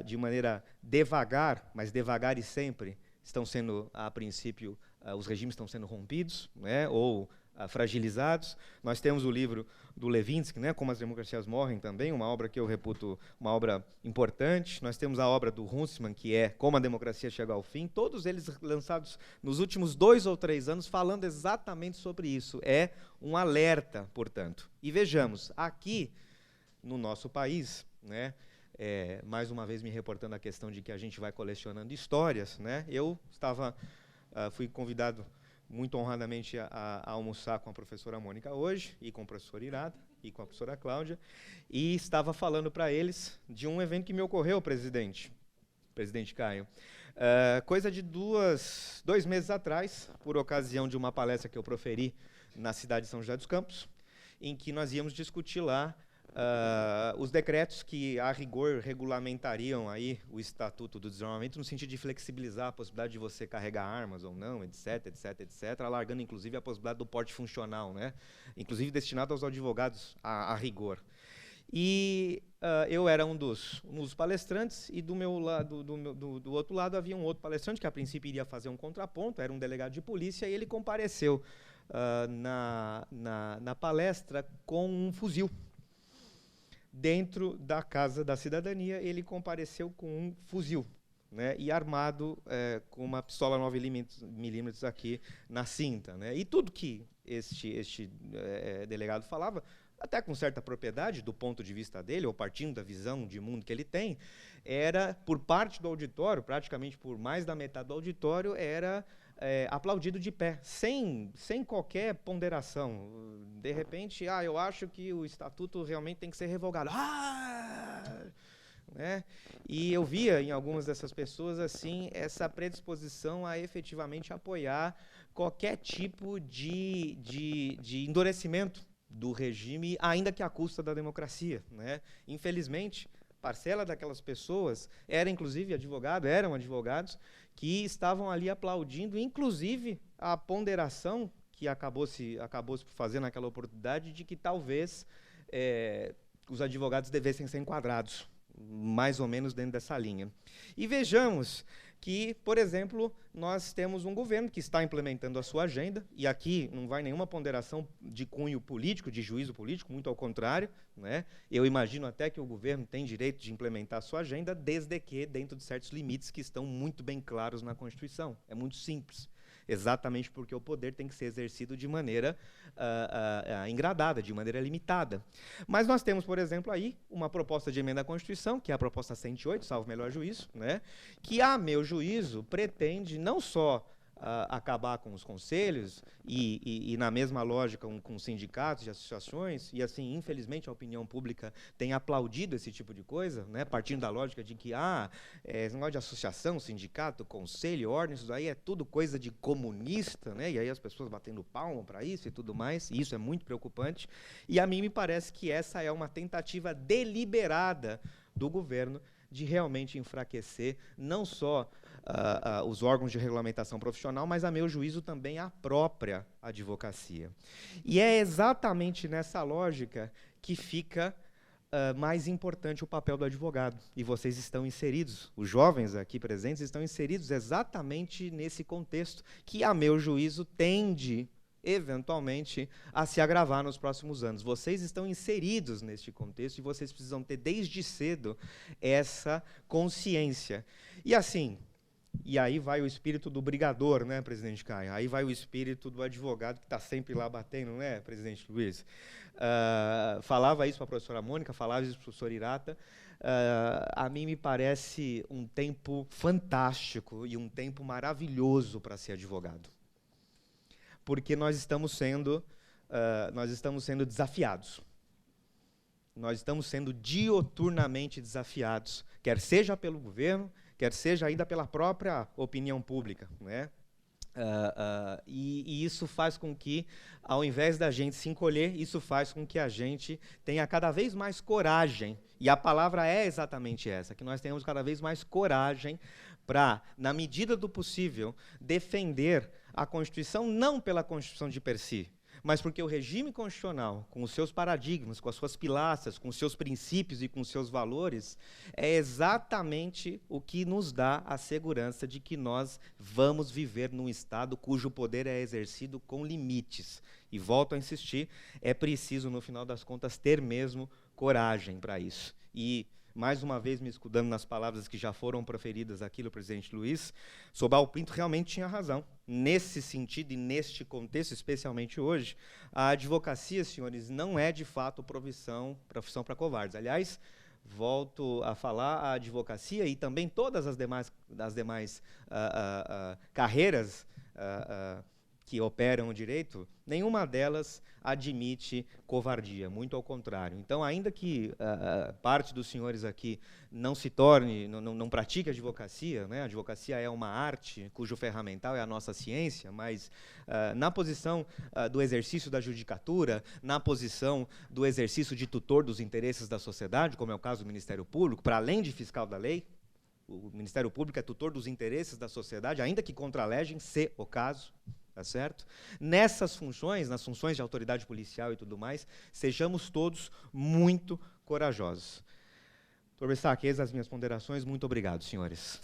de maneira devagar, mas devagar e sempre, estão sendo, a princípio, os regimes estão sendo rompidos, né, ou fragilizados. Nós temos o livro do Levinsky, né, Como as Democracias Morrem, também, uma obra que eu reputo uma obra importante. Nós temos a obra do Huntsman, que é Como a Democracia Chega ao Fim, todos eles lançados nos últimos 2 ou 3 anos, falando exatamente sobre isso. É um alerta, portanto. E vejamos, aqui no nosso país, né, mais uma vez me reportando a questão de que a gente vai colecionando histórias, né, eu fui convidado muito honradamente a almoçar com a professora Mônica hoje, e com o professor Irada, e com a professora Cláudia, e estava falando para eles de um evento que me ocorreu, presidente Caio. Coisa de 2 meses atrás, por ocasião de uma palestra que eu proferi na cidade de São José dos Campos, em que nós íamos discutir lá os decretos que, a rigor, regulamentariam aí o Estatuto do Desarmamento, no sentido de flexibilizar a possibilidade de você carregar armas ou não, etc., alargando, inclusive, a possibilidade do porte funcional, né? Inclusive destinado aos advogados, a rigor. E eu era um dos palestrantes, e do outro lado havia um outro palestrante, que a princípio iria fazer um contraponto, era um delegado de polícia, e ele compareceu na palestra com um fuzil. Dentro da Casa da Cidadania, ele compareceu com um fuzil, né, e armado com uma pistola 9mm aqui na cinta, né? E tudo que este delegado falava, até com certa propriedade, do ponto de vista dele, ou partindo da visão de mundo que ele tem, era, por parte do auditório, praticamente por mais da metade do auditório, era aplaudido de pé, sem qualquer ponderação. De repente, eu acho que o Estatuto realmente tem que ser revogado. Né? E eu via em algumas dessas pessoas assim essa predisposição a efetivamente apoiar qualquer tipo de endurecimento do regime, ainda que à custa da democracia, né? Infelizmente, parcela daquelas pessoas eram advogados que estavam ali aplaudindo, inclusive, a ponderação que acabou se fazendo naquela oportunidade de que talvez os advogados devessem ser enquadrados, mais ou menos dentro dessa linha. E vejamos que, por exemplo, nós temos um governo que está implementando a sua agenda, e aqui não vai nenhuma ponderação de cunho político, de juízo político, muito ao contrário, né? Eu imagino até que o governo tem direito de implementar a sua agenda, desde que dentro de certos limites que estão muito bem claros na Constituição. É muito simples. Exatamente porque o poder tem que ser exercido de maneira engradada, de maneira limitada. Mas nós temos, por exemplo, aí uma proposta de emenda à Constituição, que é a proposta 108, salvo melhor juízo, né, que, a meu juízo, pretende não só acabar com os conselhos e na mesma lógica, com sindicatos e associações, e assim, infelizmente, a opinião pública tem aplaudido esse tipo de coisa, né, partindo da lógica de que esse negócio de associação, sindicato, conselho, ordem, isso aí é tudo coisa de comunista, né, e aí as pessoas batendo palma para isso e tudo mais, e isso é muito preocupante, e a mim me parece que essa é uma tentativa deliberada do governo de realmente enfraquecer não só os órgãos de regulamentação profissional, mas, a meu juízo, também a própria advocacia. E é exatamente nessa lógica que fica mais importante o papel do advogado. E vocês estão inseridos, os jovens aqui presentes estão inseridos exatamente nesse contexto que, a meu juízo, tende eventualmente a se agravar nos próximos anos. Vocês estão inseridos neste contexto e vocês precisam ter desde cedo essa consciência. E assim, E aí vai o espírito do brigador, né, presidente Caio? Aí vai o espírito do advogado que está sempre lá batendo, não é, presidente Luiz? Falava isso para a professora Mônica, falava isso para o professor Irata. A mim me parece um tempo fantástico e um tempo maravilhoso para ser advogado. Porque nós estamos sendo desafiados. Nós estamos sendo dioturnamente desafiados, quer seja pelo governo, quer seja ainda pela própria opinião pública, né? E isso faz com que, ao invés da gente se encolher, isso faz com que a gente tenha cada vez mais coragem, e a palavra é exatamente essa, que nós tenhamos cada vez mais coragem para, na medida do possível, defender a Constituição, não pela Constituição de per si, mas porque o regime constitucional, com os seus paradigmas, com as suas pilastras, com os seus princípios e com os seus valores, é exatamente o que nos dá a segurança de que nós vamos viver num Estado cujo poder é exercido com limites. E volto a insistir, é preciso, no final das contas, ter mesmo coragem para isso. E, mais uma vez, me escudando nas palavras que já foram proferidas aqui do presidente Luiz, Sobral Pinto realmente tinha razão. Nesse sentido e neste contexto, especialmente hoje, a advocacia, senhores, não é, de fato, profissão para covardes. Aliás, volto a falar, a advocacia e também todas as demais carreiras que operam o direito, nenhuma delas admite covardia, muito ao contrário. Então, ainda que parte dos senhores aqui não se torne, não pratique advocacia, né? A advocacia é uma arte cujo ferramental é a nossa ciência, mas na posição do exercício da judicatura, na posição do exercício de tutor dos interesses da sociedade, como é o caso do Ministério Público, para além de fiscal da lei, o Ministério Público é tutor dos interesses da sociedade, ainda que contra a legem, se o caso. Tá certo? Nessas funções, nas funções de autoridade policial e tudo mais, sejamos todos muito corajosos. Doutor Bessac, eis as minhas ponderações. Muito obrigado, senhores.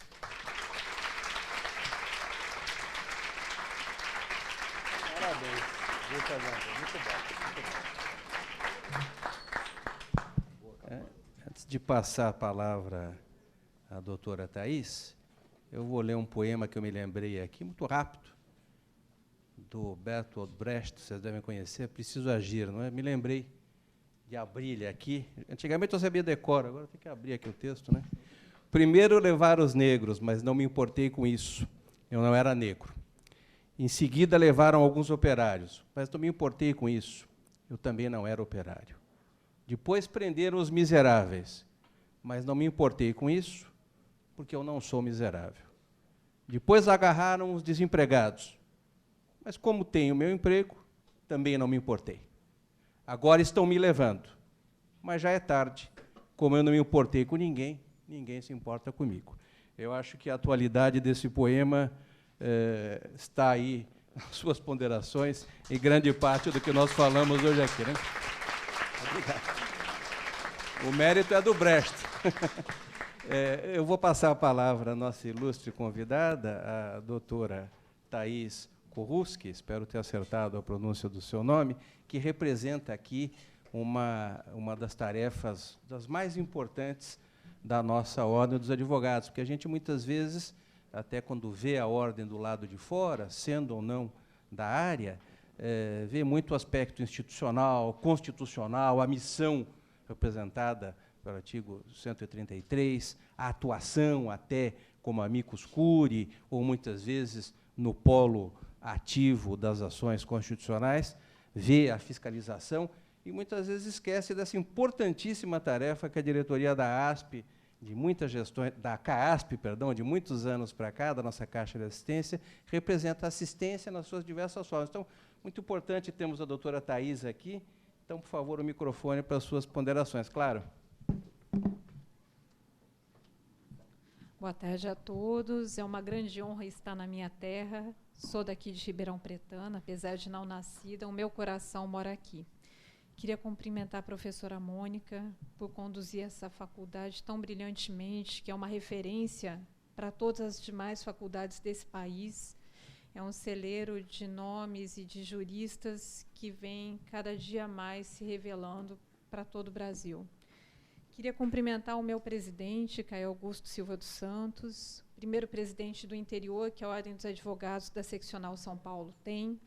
Parabéns. Muito bom. Antes de passar a palavra à doutora Thaís, eu vou ler um poema que eu me lembrei aqui, muito rápido, do Bertolt Brecht, vocês devem conhecer, Preciso Agir, não é? Me lembrei de abrir ele aqui. Antigamente eu sabia decor, agora tem que abrir aqui o texto, né? Primeiro levaram os negros, mas não me importei com isso. Eu não era negro. Em seguida levaram alguns operários, mas não me importei com isso. Eu também não era operário. Depois prenderam os miseráveis, mas não me importei com isso, porque eu não sou miserável. Depois agarraram os desempregados, mas como tenho meu emprego, também não me importei. Agora estão me levando, mas já é tarde. Como eu não me importei com ninguém, ninguém se importa comigo. Eu acho que a atualidade desse poema está aí nas suas ponderações, em grande parte do que nós falamos hoje aqui, né? Obrigado. O mérito é do Brecht. Eu vou passar a palavra à nossa ilustre convidada, a doutora Thaís Koruski, espero ter acertado a pronúncia do seu nome, que representa aqui uma das tarefas das mais importantes da nossa Ordem dos Advogados, porque a gente, muitas vezes, até quando vê a Ordem do lado de fora, sendo ou não da área, vê muito o aspecto institucional, constitucional, a missão representada pelo artigo 133, a atuação até como amicus curiae, ou muitas vezes no polo ativo das ações constitucionais, vê a fiscalização e muitas vezes esquece dessa importantíssima tarefa que a diretoria da ASP, de muitas gestões, da CAASP, perdão, de muitos anos para cá, da nossa Caixa de Assistência, representa assistência nas suas diversas formas. Então, muito importante termos a doutora Thaís aqui. Então, por favor, o microfone para as suas ponderações. Claro. Boa tarde a todos. É uma grande honra estar na minha terra. Sou daqui de Ribeirão Pretano, apesar de não nascida, o meu coração mora aqui. Queria cumprimentar a professora Mônica por conduzir essa faculdade tão brilhantemente, que é uma referência para todas as demais faculdades desse país. É um celeiro de nomes e de juristas que vem cada dia mais se revelando para todo o Brasil. Queria cumprimentar o meu presidente, Caio Augusto Silva dos Santos, primeiro presidente do interior que a Ordem dos Advogados da Seccional São Paulo tem,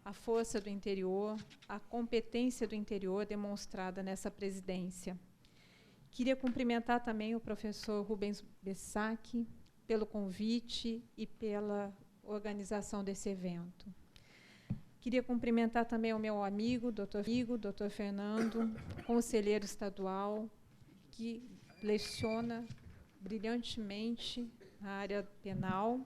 a força do interior, a competência do interior demonstrada nessa presidência. Queria cumprimentar também o professor Rubens Bessac pelo convite e pela organização desse evento. Queria cumprimentar também o meu amigo, doutor Fernando, conselheiro estadual, que leciona brilhantemente na área penal,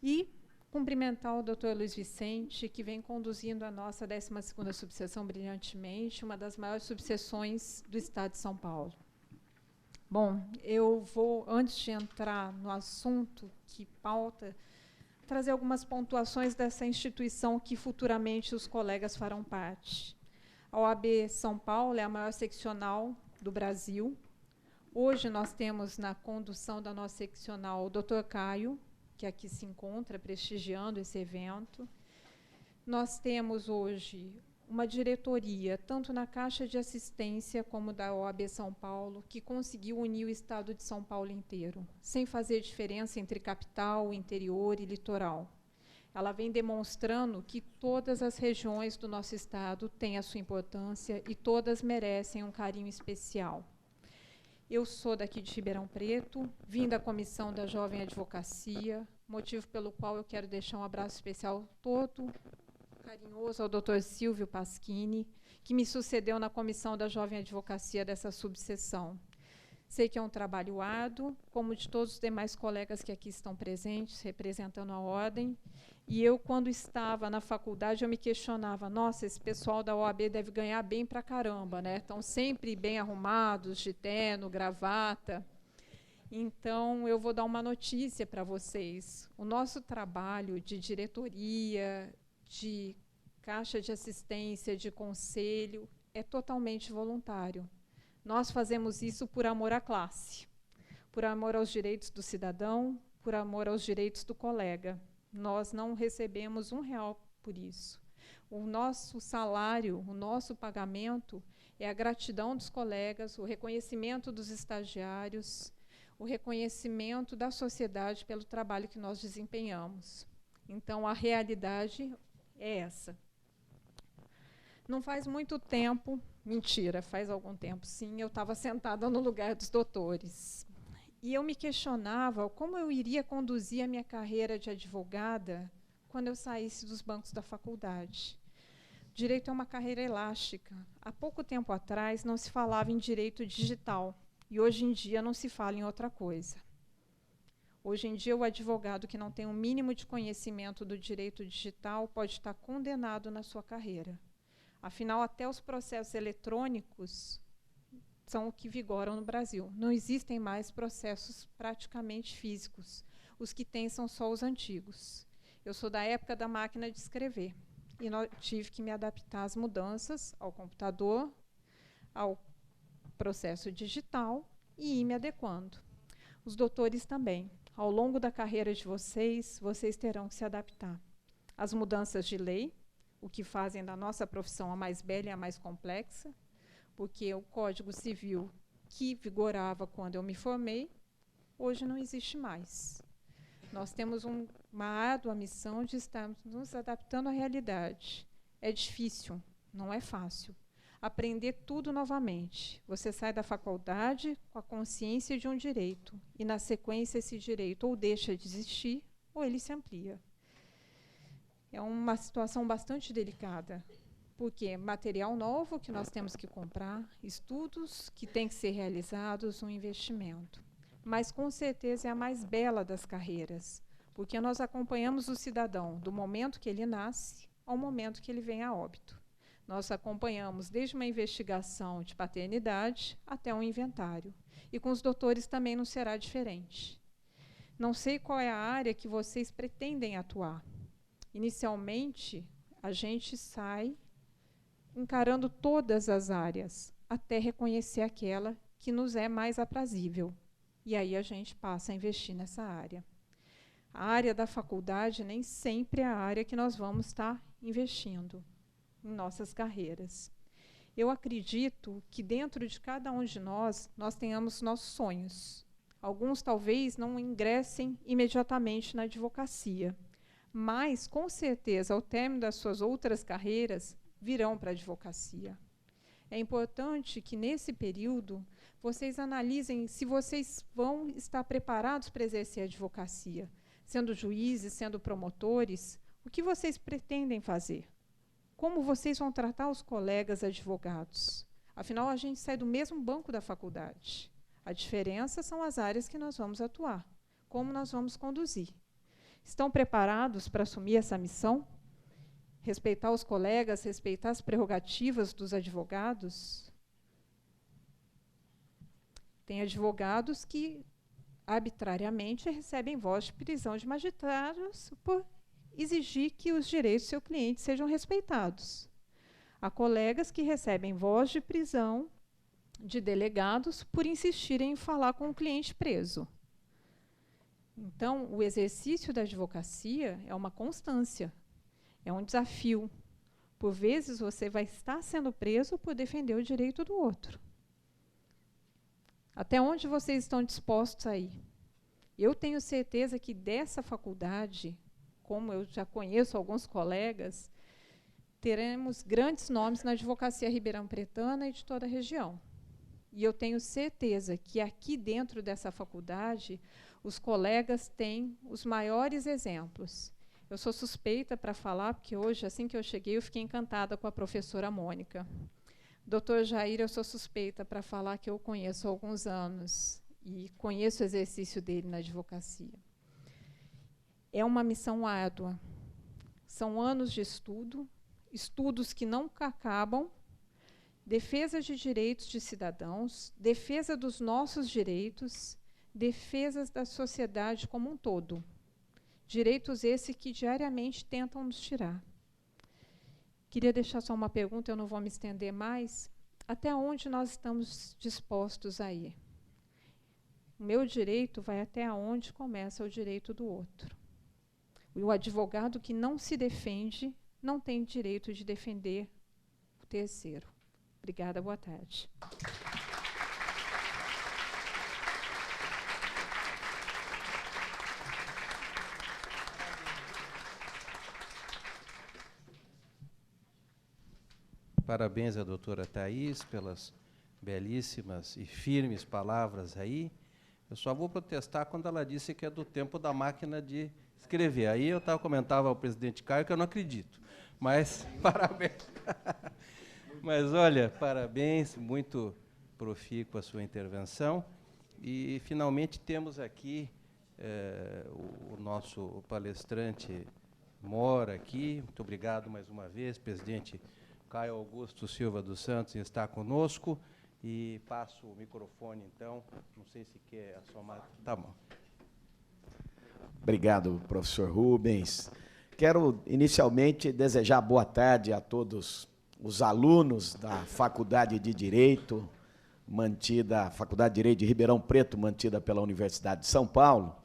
e cumprimentar o doutor Luiz Vicente, que vem conduzindo a nossa 12ª subseção brilhantemente, uma das maiores subseções do Estado de São Paulo. Bom, eu vou, antes de entrar no assunto que pauta, trazer algumas pontuações dessa instituição que futuramente os colegas farão parte. A OAB São Paulo é a maior seccional do Brasil. Hoje nós temos na condução da nossa seccional o Dr. Caio, que aqui se encontra prestigiando esse evento. Nós temos hoje uma diretoria, tanto na Caixa de Assistência como da OAB São Paulo, que conseguiu unir o estado de São Paulo inteiro, sem fazer diferença entre capital, interior e litoral. Ela vem demonstrando que todas as regiões do nosso estado têm a sua importância e todas merecem um carinho especial. Eu sou daqui de Ribeirão Preto, vim da Comissão da Jovem Advocacia, motivo pelo qual eu quero deixar um abraço especial todo carinhoso ao Dr. Silvio Paschini, que me sucedeu na Comissão da Jovem Advocacia dessa subseção. Sei que é um trabalho árduo, como de todos os demais colegas que aqui estão presentes, representando a ordem. E eu, quando estava na faculdade, eu me questionava, nossa, esse pessoal da OAB deve ganhar bem pra caramba, né? Estão sempre bem arrumados, de terno, gravata. Então, eu vou dar uma notícia para vocês. O nosso trabalho de diretoria, de caixa de assistência, de conselho, é totalmente voluntário. Nós fazemos isso por amor à classe, por amor aos direitos do cidadão, por amor aos direitos do colega. Nós não recebemos R$1 por isso. O nosso salário, o nosso pagamento é a gratidão dos colegas, o reconhecimento dos estagiários, o reconhecimento da sociedade pelo trabalho que nós desempenhamos. Então, a realidade é essa. Não faz muito tempo, mentira, faz algum tempo, sim, eu estava sentada no lugar dos doutores. E eu me questionava como eu iria conduzir a minha carreira de advogada quando eu saísse dos bancos da faculdade. Direito é uma carreira elástica. Há pouco tempo atrás não se falava em direito digital, e hoje em dia não se fala em outra coisa. Hoje em dia, o advogado que não tem um mínimo de conhecimento do direito digital pode estar condenado na sua carreira. Afinal, até os processos eletrônicos são o que vigoram no Brasil. Não existem mais processos praticamente físicos. Os que tem são só os antigos. Eu sou da época da máquina de escrever e tive que me adaptar às mudanças, ao computador, ao processo digital e ir me adequando. Os doutores também. Ao longo da carreira de vocês, vocês terão que se adaptar às mudanças de lei, o que fazem da nossa profissão a mais bela e a mais complexa, porque o Código Civil que vigorava quando eu me formei, hoje não existe mais. Nós temos uma árdua missão de estarmos nos adaptando à realidade. É difícil, não é fácil. Aprender tudo novamente. Você sai da faculdade com a consciência de um direito, e, na sequência, esse direito ou deixa de existir, ou ele se amplia. É uma situação bastante delicada, porque é material novo que nós temos que comprar, estudos que têm que ser realizados, um investimento. Mas, com certeza, é a mais bela das carreiras, porque nós acompanhamos o cidadão do momento que ele nasce ao momento que ele vem a óbito. Nós acompanhamos desde uma investigação de paternidade até um inventário. E com os doutores também não será diferente. Não sei qual é a área que vocês pretendem atuar. Inicialmente, a gente sai encarando todas as áreas, até reconhecer aquela que nos é mais aprazível. E aí a gente passa a investir nessa área. A área da faculdade nem sempre é a área que nós vamos estar investindo em nossas carreiras. Eu acredito que dentro de cada um de nós tenhamos nossos sonhos. Alguns talvez não ingressem imediatamente na advocacia, mas, com certeza, ao término das suas outras carreiras, virão para a advocacia. É importante que, nesse período, vocês analisem se vocês vão estar preparados para exercer a advocacia, sendo juízes, sendo promotores, o que vocês pretendem fazer? Como vocês vão tratar os colegas advogados? Afinal, a gente sai do mesmo banco da faculdade. A diferença são as áreas que nós vamos atuar, como nós vamos conduzir. Estão preparados para assumir essa missão? Respeitar os colegas, respeitar as prerrogativas dos advogados? Tem advogados que, arbitrariamente, recebem voz de prisão de magistrados por exigir que os direitos do seu cliente sejam respeitados. Há colegas que recebem voz de prisão de delegados por insistirem em falar com o cliente preso. Então, o exercício da advocacia é uma constância, é um desafio. Por vezes, você vai estar sendo preso por defender o direito do outro. Até onde vocês estão dispostos a ir? Eu tenho certeza que dessa faculdade, como eu já conheço alguns colegas, teremos grandes nomes na advocacia ribeirão-pretana e de toda a região. E eu tenho certeza que aqui dentro dessa faculdade, os colegas têm os maiores exemplos. Eu sou suspeita para falar, porque hoje, assim que eu cheguei, eu fiquei encantada com a professora Mônica. Doutor Jair, eu sou suspeita para falar que eu conheço há alguns anos e conheço o exercício dele na advocacia. É uma missão árdua. São anos de estudo, estudos que nunca acabam, defesa de direitos de cidadãos, defesa dos nossos direitos, defesa da sociedade como um todo. Direitos esses que diariamente tentam nos tirar. Queria deixar só uma pergunta, eu não vou me estender mais. Até onde nós estamos dispostos a ir? O meu direito vai até onde começa o direito do outro. O advogado que não se defende não tem direito de defender o terceiro. Obrigada, boa tarde. Parabéns à doutora Thais pelas belíssimas e firmes palavras aí. Eu só vou protestar quando ela disse que é do tempo da máquina de escrever. Aí eu comentava ao presidente Caio que eu não acredito. Mas, parabéns. Mas, olha, parabéns, muito profícua a sua intervenção. E, finalmente, temos aqui o nosso palestrante mora aqui. Muito obrigado mais uma vez, presidente Caio Augusto Silva dos Santos está conosco. E passo o microfone, então. Não sei se quer assomar. Tá bom. Obrigado, professor Rubens. Quero, inicialmente, desejar boa tarde a todos os alunos da Faculdade de Direito, Faculdade de Direito de Ribeirão Preto, mantida pela Universidade de São Paulo,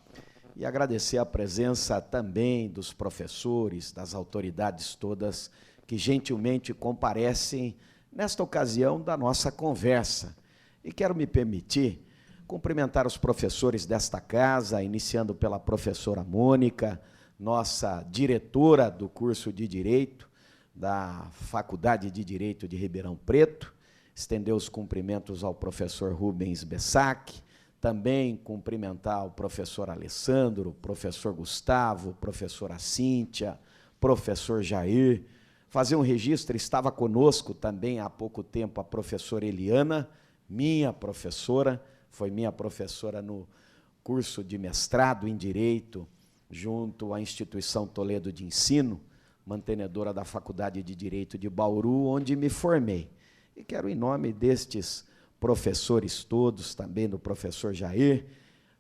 e agradecer a presença também dos professores, das autoridades todas que gentilmente comparecem nesta ocasião da nossa conversa. E quero me permitir cumprimentar os professores desta casa, iniciando pela professora Mônica, nossa diretora do curso de Direito da Faculdade de Direito de Ribeirão Preto, estender os cumprimentos ao professor Rubens Bessac, também cumprimentar o professor Alessandro, o professor Gustavo, professora Cíntia, professor Jair, fazer um registro, estava conosco também há pouco tempo a professora Eliana, minha professora, foi minha professora no curso de mestrado em Direito, junto à Instituição Toledo de Ensino, mantenedora da Faculdade de Direito de Bauru, onde me formei. E quero, em nome destes professores todos, também do professor Jair,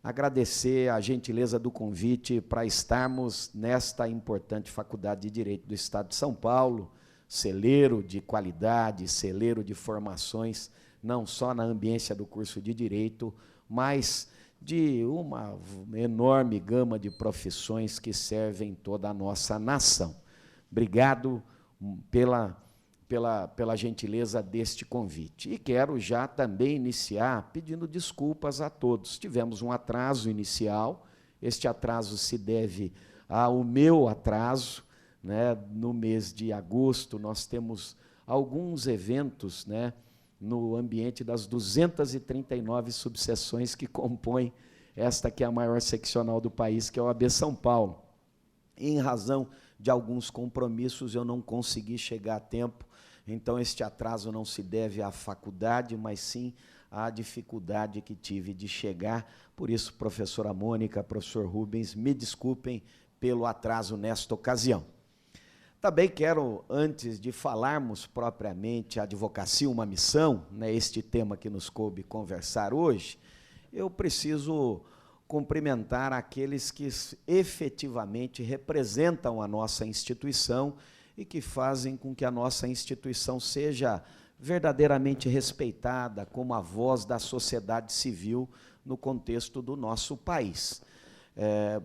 agradecer a gentileza do convite para estarmos nesta importante Faculdade de Direito do Estado de São Paulo, celeiro de qualidade, celeiro de formações, não só na ambiência do curso de Direito, mas de uma enorme gama de profissões que servem toda a nossa nação. Obrigado pela pela gentileza deste convite. E quero já também iniciar pedindo desculpas a todos. Tivemos um atraso inicial, este atraso se deve ao meu atraso, né? No mês de agosto nós temos alguns eventos, né, no ambiente das 239 subseções que compõem esta que é a maior seccional do país, que é o AB São Paulo. Em razão de alguns compromissos, eu não consegui chegar a tempo, então este atraso não se deve à faculdade, mas sim à dificuldade que tive de chegar. Por isso, professora Mônica, professor Rubens, me desculpem pelo atraso nesta ocasião. Também quero, antes de falarmos propriamente a advocacia, uma missão, né, este tema que nos coube conversar hoje, eu preciso cumprimentar aqueles que efetivamente representam a nossa instituição e que fazem com que a nossa instituição seja verdadeiramente respeitada como a voz da sociedade civil no contexto do nosso país.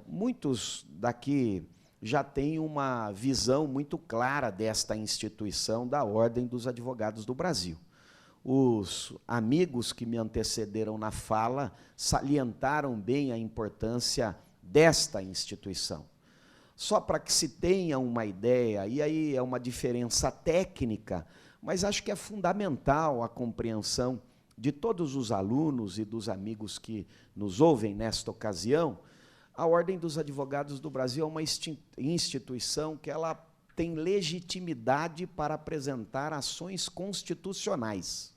Muitos daqui já têm uma visão muito clara desta instituição da Ordem dos Advogados do Brasil. Os amigos que me antecederam na fala salientaram bem a importância desta instituição. Só para que se tenha uma ideia, e aí é uma diferença técnica, mas acho que é fundamental a compreensão de todos os alunos e dos amigos que nos ouvem nesta ocasião. A Ordem dos Advogados do Brasil é uma instituição que ela tem legitimidade para apresentar ações constitucionais.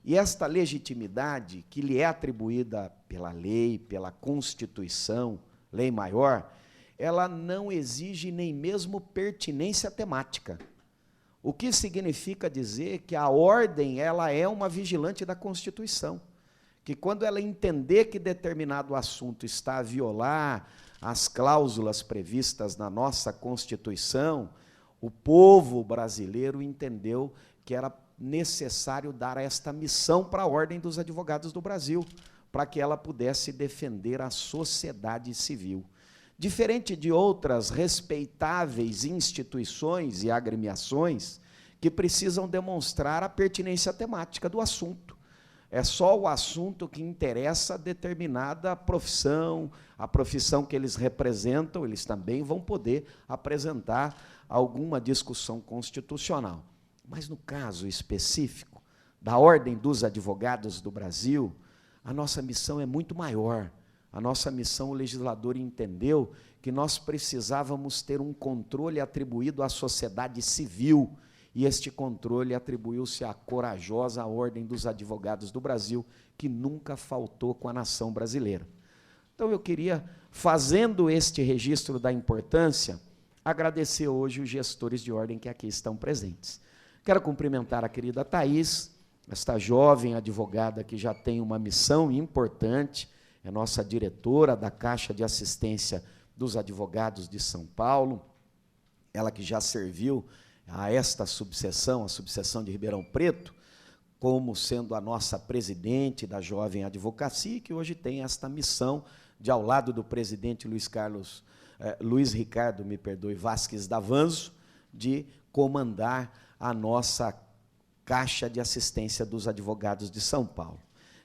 E esta legitimidade, que lhe é atribuída pela lei, pela Constituição, lei maior, ela não exige nem mesmo pertinência temática. O que significa dizer que a ordem ela é uma vigilante da Constituição, que quando ela entender que determinado assunto está a violar as cláusulas previstas na nossa Constituição, o povo brasileiro entendeu que era necessário dar esta missão para a Ordem dos Advogados do Brasil, para que ela pudesse defender a sociedade civil. Diferente de outras respeitáveis instituições e agremiações que precisam demonstrar a pertinência temática do assunto. É só o assunto que interessa a determinada profissão, a profissão que eles representam, eles também vão poder apresentar alguma discussão constitucional. Mas, no caso específico da Ordem dos Advogados do Brasil, a nossa missão é muito maior. A nossa missão, o legislador entendeu que nós precisávamos ter um controle atribuído à sociedade civil, e este controle atribuiu-se à corajosa Ordem dos Advogados do Brasil, que nunca faltou com a nação brasileira. Então, eu queria, fazendo este registro da importância, agradecer hoje os gestores de ordem que aqui estão presentes. Quero cumprimentar a querida Thaís, esta jovem advogada que já tem uma missão importante, é nossa diretora da Caixa de Assistência dos Advogados de São Paulo, ela que já serviu a esta subseção, a subseção de Ribeirão Preto, como sendo a nossa presidente da Jovem Advocacia, que hoje tem esta missão de, ao lado do presidente Luiz Ricardo Vasques Davanzo, de comandar a nossa Caixa de Assistência dos Advogados de São Paulo.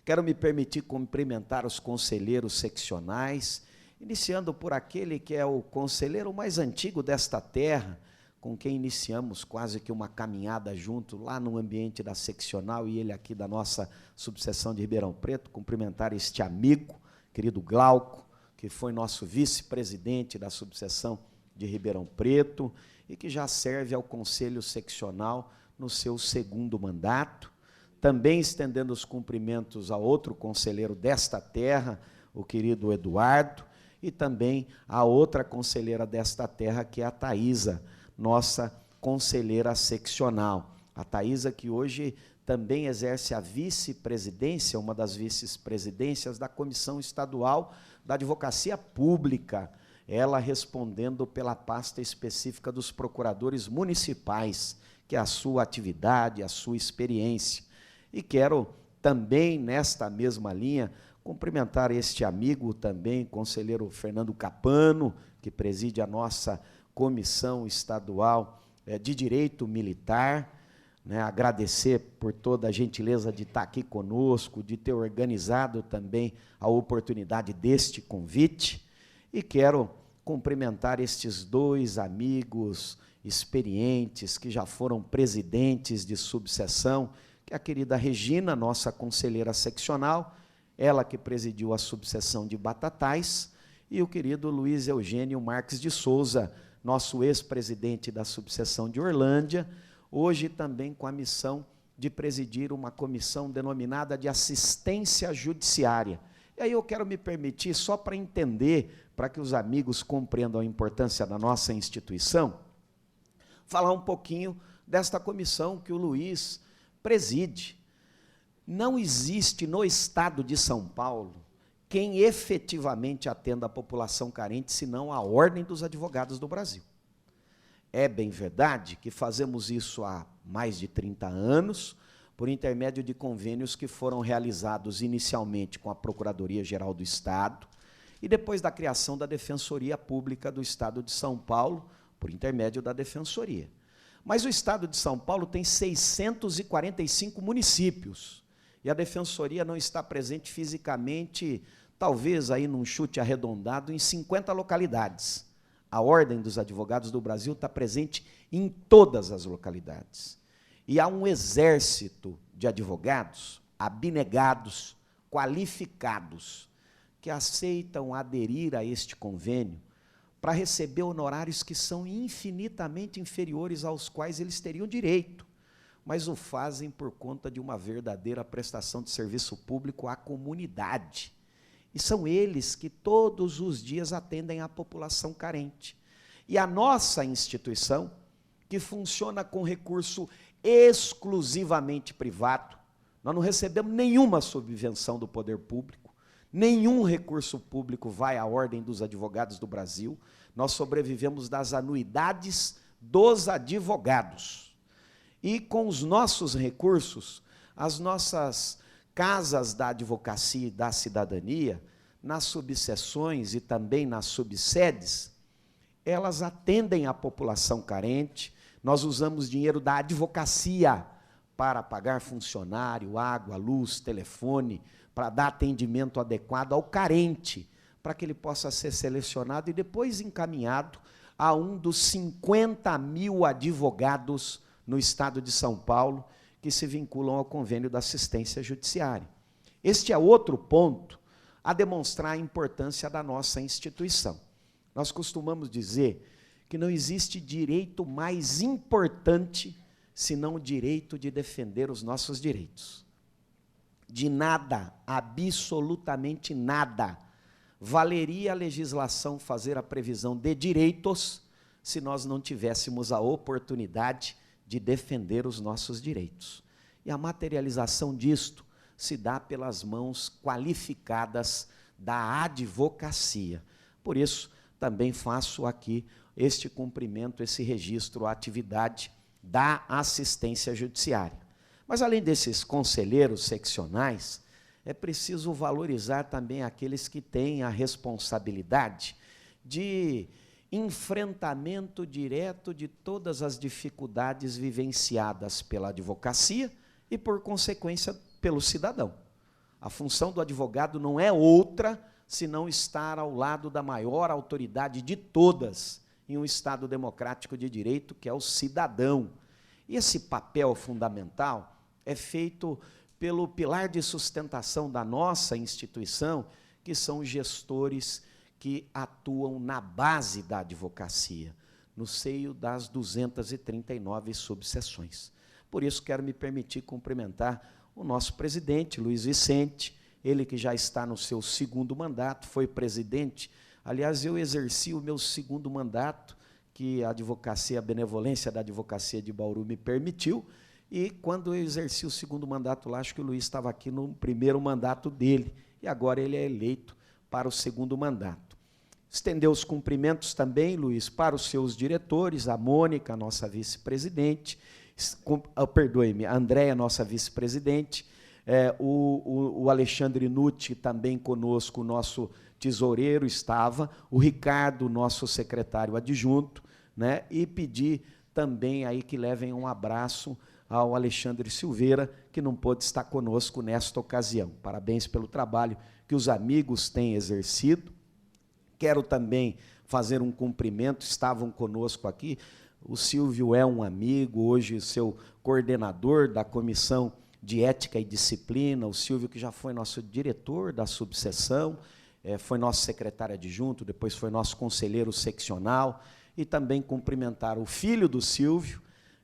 Quero me permitir cumprimentar os conselheiros seccionais, iniciando por aquele que é o conselheiro mais antigo desta terra, com quem iniciamos quase que uma caminhada junto, lá no ambiente da seccional, e ele aqui da nossa subseção de Ribeirão Preto, cumprimentar este amigo, querido Glauco, que foi nosso vice-presidente da subseção de Ribeirão Preto, e que já serve ao Conselho Seccional no seu segundo mandato. Também estendendo os cumprimentos a outro conselheiro desta terra, o querido Eduardo, e também a outra conselheira desta terra, que é a Thaísa, nossa conselheira seccional. A Thaísa, que hoje também exerce a vice-presidência, uma das vice-presidências da Comissão Estadual da Advocacia Pública, ela respondendo pela pasta específica dos procuradores municipais, que é a sua atividade, a sua experiência. E quero também, nesta mesma linha, cumprimentar este amigo também, conselheiro Fernando Capano, que preside a nossa Comissão Estadual de Direito Militar, né, agradecer por toda a gentileza de estar aqui conosco, de ter organizado também a oportunidade deste convite, e quero cumprimentar estes dois amigos experientes que já foram presidentes de subseção, que é a querida Regina, nossa conselheira seccional, ela que presidiu a subseção de Batatais, e o querido Luiz Eugênio Marques de Souza, nosso ex-presidente da subseção de Orlândia, hoje também com a missão de presidir uma comissão denominada de assistência judiciária. E aí eu quero me permitir, só para entender, para que os amigos compreendam a importância da nossa instituição, falar um pouquinho desta comissão que o Luiz preside. Não existe no estado de São Paulo quem efetivamente atenda a população carente, senão a Ordem dos Advogados do Brasil. É bem verdade que fazemos isso há mais de 30 anos, por intermédio de convênios que foram realizados inicialmente com a Procuradoria-Geral do Estado e depois da criação da Defensoria Pública do Estado de São Paulo, por intermédio da Defensoria. Mas o Estado de São Paulo tem 645 municípios, e a Defensoria não está presente fisicamente, talvez aí num chute arredondado, em 50 localidades. A Ordem dos Advogados do Brasil está presente em todas as localidades. E há um exército de advogados abnegados, qualificados, que aceitam aderir a este convênio para receber honorários que são infinitamente inferiores aos quais eles teriam direito, mas o fazem por conta de uma verdadeira prestação de serviço público à comunidade. E são eles que todos os dias atendem a população carente. E a nossa instituição, que funciona com recurso exclusivamente privado, nós não recebemos nenhuma subvenção do poder público, nenhum recurso público vai à Ordem dos Advogados do Brasil, nós sobrevivemos das anuidades dos advogados. E com os nossos recursos, as nossas casas da advocacia e da cidadania, nas subseções e também nas subsedes, elas atendem a população carente. Nós usamos dinheiro da advocacia para pagar funcionário, água, luz, telefone, para dar atendimento adequado ao carente, para que ele possa ser selecionado e depois encaminhado a um dos 50 mil advogados no estado de São Paulo que se vinculam ao convênio da assistência judiciária. Este é outro ponto a demonstrar a importância da nossa instituição. Nós costumamos dizer que não existe direito mais importante senão o direito de defender os nossos direitos. De nada, absolutamente nada, valeria a legislação fazer a previsão de direitos se nós não tivéssemos a oportunidade de defender os nossos direitos. E a materialização disto se dá pelas mãos qualificadas da advocacia. Por isso, também faço aqui este cumprimento, esse registro à atividade da assistência judiciária. Mas, além desses conselheiros seccionais, é preciso valorizar também aqueles que têm a responsabilidade de enfrentamento direto de todas as dificuldades vivenciadas pela advocacia e, por consequência, pelo cidadão. A função do advogado não é outra senão estar ao lado da maior autoridade de todas em um Estado democrático de direito, que é o cidadão. E esse papel fundamental é feito pelo pilar de sustentação da nossa instituição, que são os gestores que atuam na base da advocacia, no seio das 239 subseções. Por isso, quero me permitir cumprimentar o nosso presidente, Luiz Vicente, ele que já está no seu segundo mandato, foi presidente. Aliás, eu exerci o meu segundo mandato, que a advocacia, a benevolência da advocacia de Bauru me permitiu, e quando eu exerci o segundo mandato lá, acho que o Luiz estava aqui no primeiro mandato dele, e agora ele é eleito para o segundo mandato. Estendeu os cumprimentos também, Luiz, para os seus diretores, a Mônica, a nossa vice-presidente, perdoe-me, a Andréia, nossa vice-presidente, o Alexandre Nutti, também conosco, o nosso tesoureiro estava, o Ricardo, nosso secretário adjunto, né, e pedir também aí que levem um abraço ao Alexandre Silveira, que não pôde estar conosco nesta ocasião. Parabéns pelo trabalho que os amigos têm exercido. Quero também fazer um cumprimento, estavam conosco aqui, o Silvio é um amigo, hoje seu coordenador da Comissão de Ética e Disciplina, o Silvio que já foi nosso diretor da subseção, foi nosso secretário adjunto, depois foi nosso conselheiro seccional, e também cumprimentar o filho do Silvio,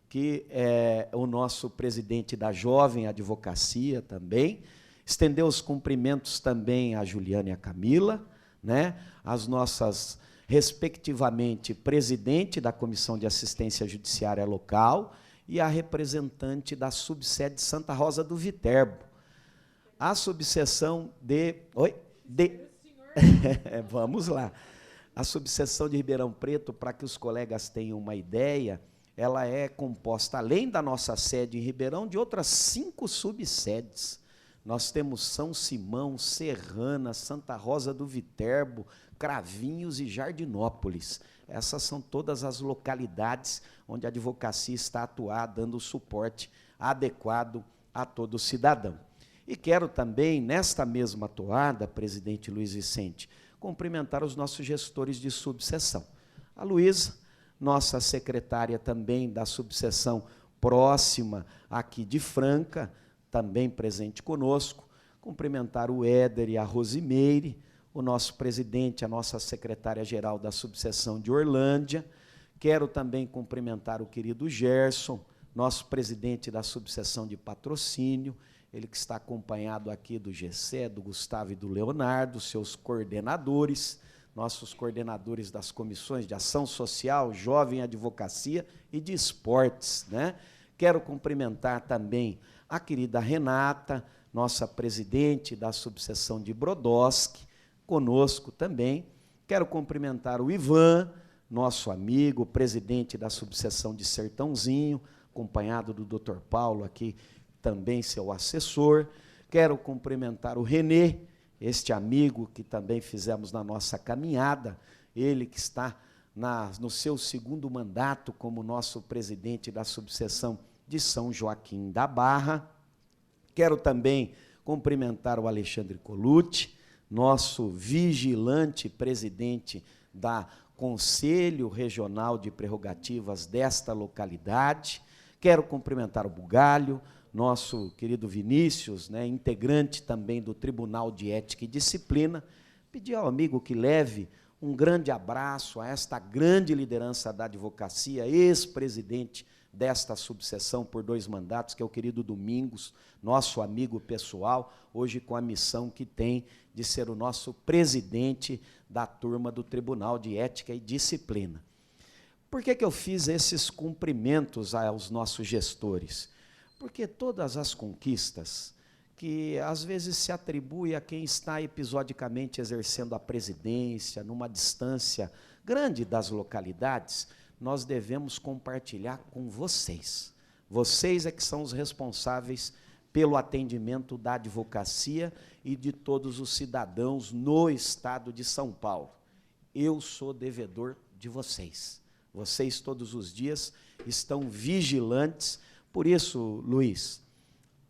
que é o nosso presidente da Jovem Advocacia também, estender os cumprimentos também a Juliana e a Camila, né, as nossas, respectivamente, presidente da Comissão de Assistência Judiciária Local e a representante da subsede Santa Rosa do Viterbo. A subseção de... Oi? Vamos lá. A subseção de Ribeirão Preto, para que os colegas tenham uma ideia, ela é composta, além da nossa sede em Ribeirão, de outras 5 subsedes. Nós temos São Simão, Serrana, Santa Rosa do Viterbo, Cravinhos e Jardinópolis. Essas são todas as localidades onde a advocacia está a atuar, dando o suporte adequado a todo cidadão. E quero também, nesta mesma toada, presidente Luiz Vicente, cumprimentar os nossos gestores de subseção. A Luísa, nossa secretária também da subseção próxima aqui de Franca, também presente conosco, cumprimentar o Éder e a Rosimeire, o nosso presidente, a nossa secretária-geral da subseção de Orlândia. Quero também cumprimentar o querido Gerson, nosso presidente da subseção de Patrocínio, ele que está acompanhado aqui do Gessé, do Gustavo e do Leonardo, seus coordenadores, nossos coordenadores das comissões de ação social, jovem advocacia e de esportes, né? Quero cumprimentar também a querida Renata, nossa presidente da subseção de Brodowski, conosco também. Quero cumprimentar o Ivan, nosso amigo, presidente da subseção de Sertãozinho, acompanhado do Dr. Paulo aqui, também seu assessor. Quero cumprimentar o Renê, este amigo que também fizemos na nossa caminhada, ele que está no seu 2º mandato como nosso presidente da subseção de São Joaquim da Barra. Quero também cumprimentar o Alexandre Colucci, nosso vigilante presidente da Conselho Regional de Prerrogativas desta localidade. Quero cumprimentar o Bugalho, nosso querido Vinícius, né, integrante também do Tribunal de Ética e Disciplina. Pedir ao amigo que leve um grande abraço a esta grande liderança da advocacia, ex-presidente desta subseção por 2 mandatos, que é o querido Domingos, nosso amigo pessoal, hoje com a missão que tem de ser o nosso presidente da turma do Tribunal de Ética e Disciplina. Por que eu fiz esses cumprimentos aos nossos gestores? Porque todas as conquistas que às vezes se atribui a quem está episodicamente exercendo a presidência, numa distância grande das localidades, nós devemos compartilhar com vocês. Vocês é que são os responsáveis pelo atendimento da advocacia e de todos os cidadãos no estado de São Paulo. Eu sou devedor de vocês. Vocês todos os dias estão vigilantes. Por isso, Luiz,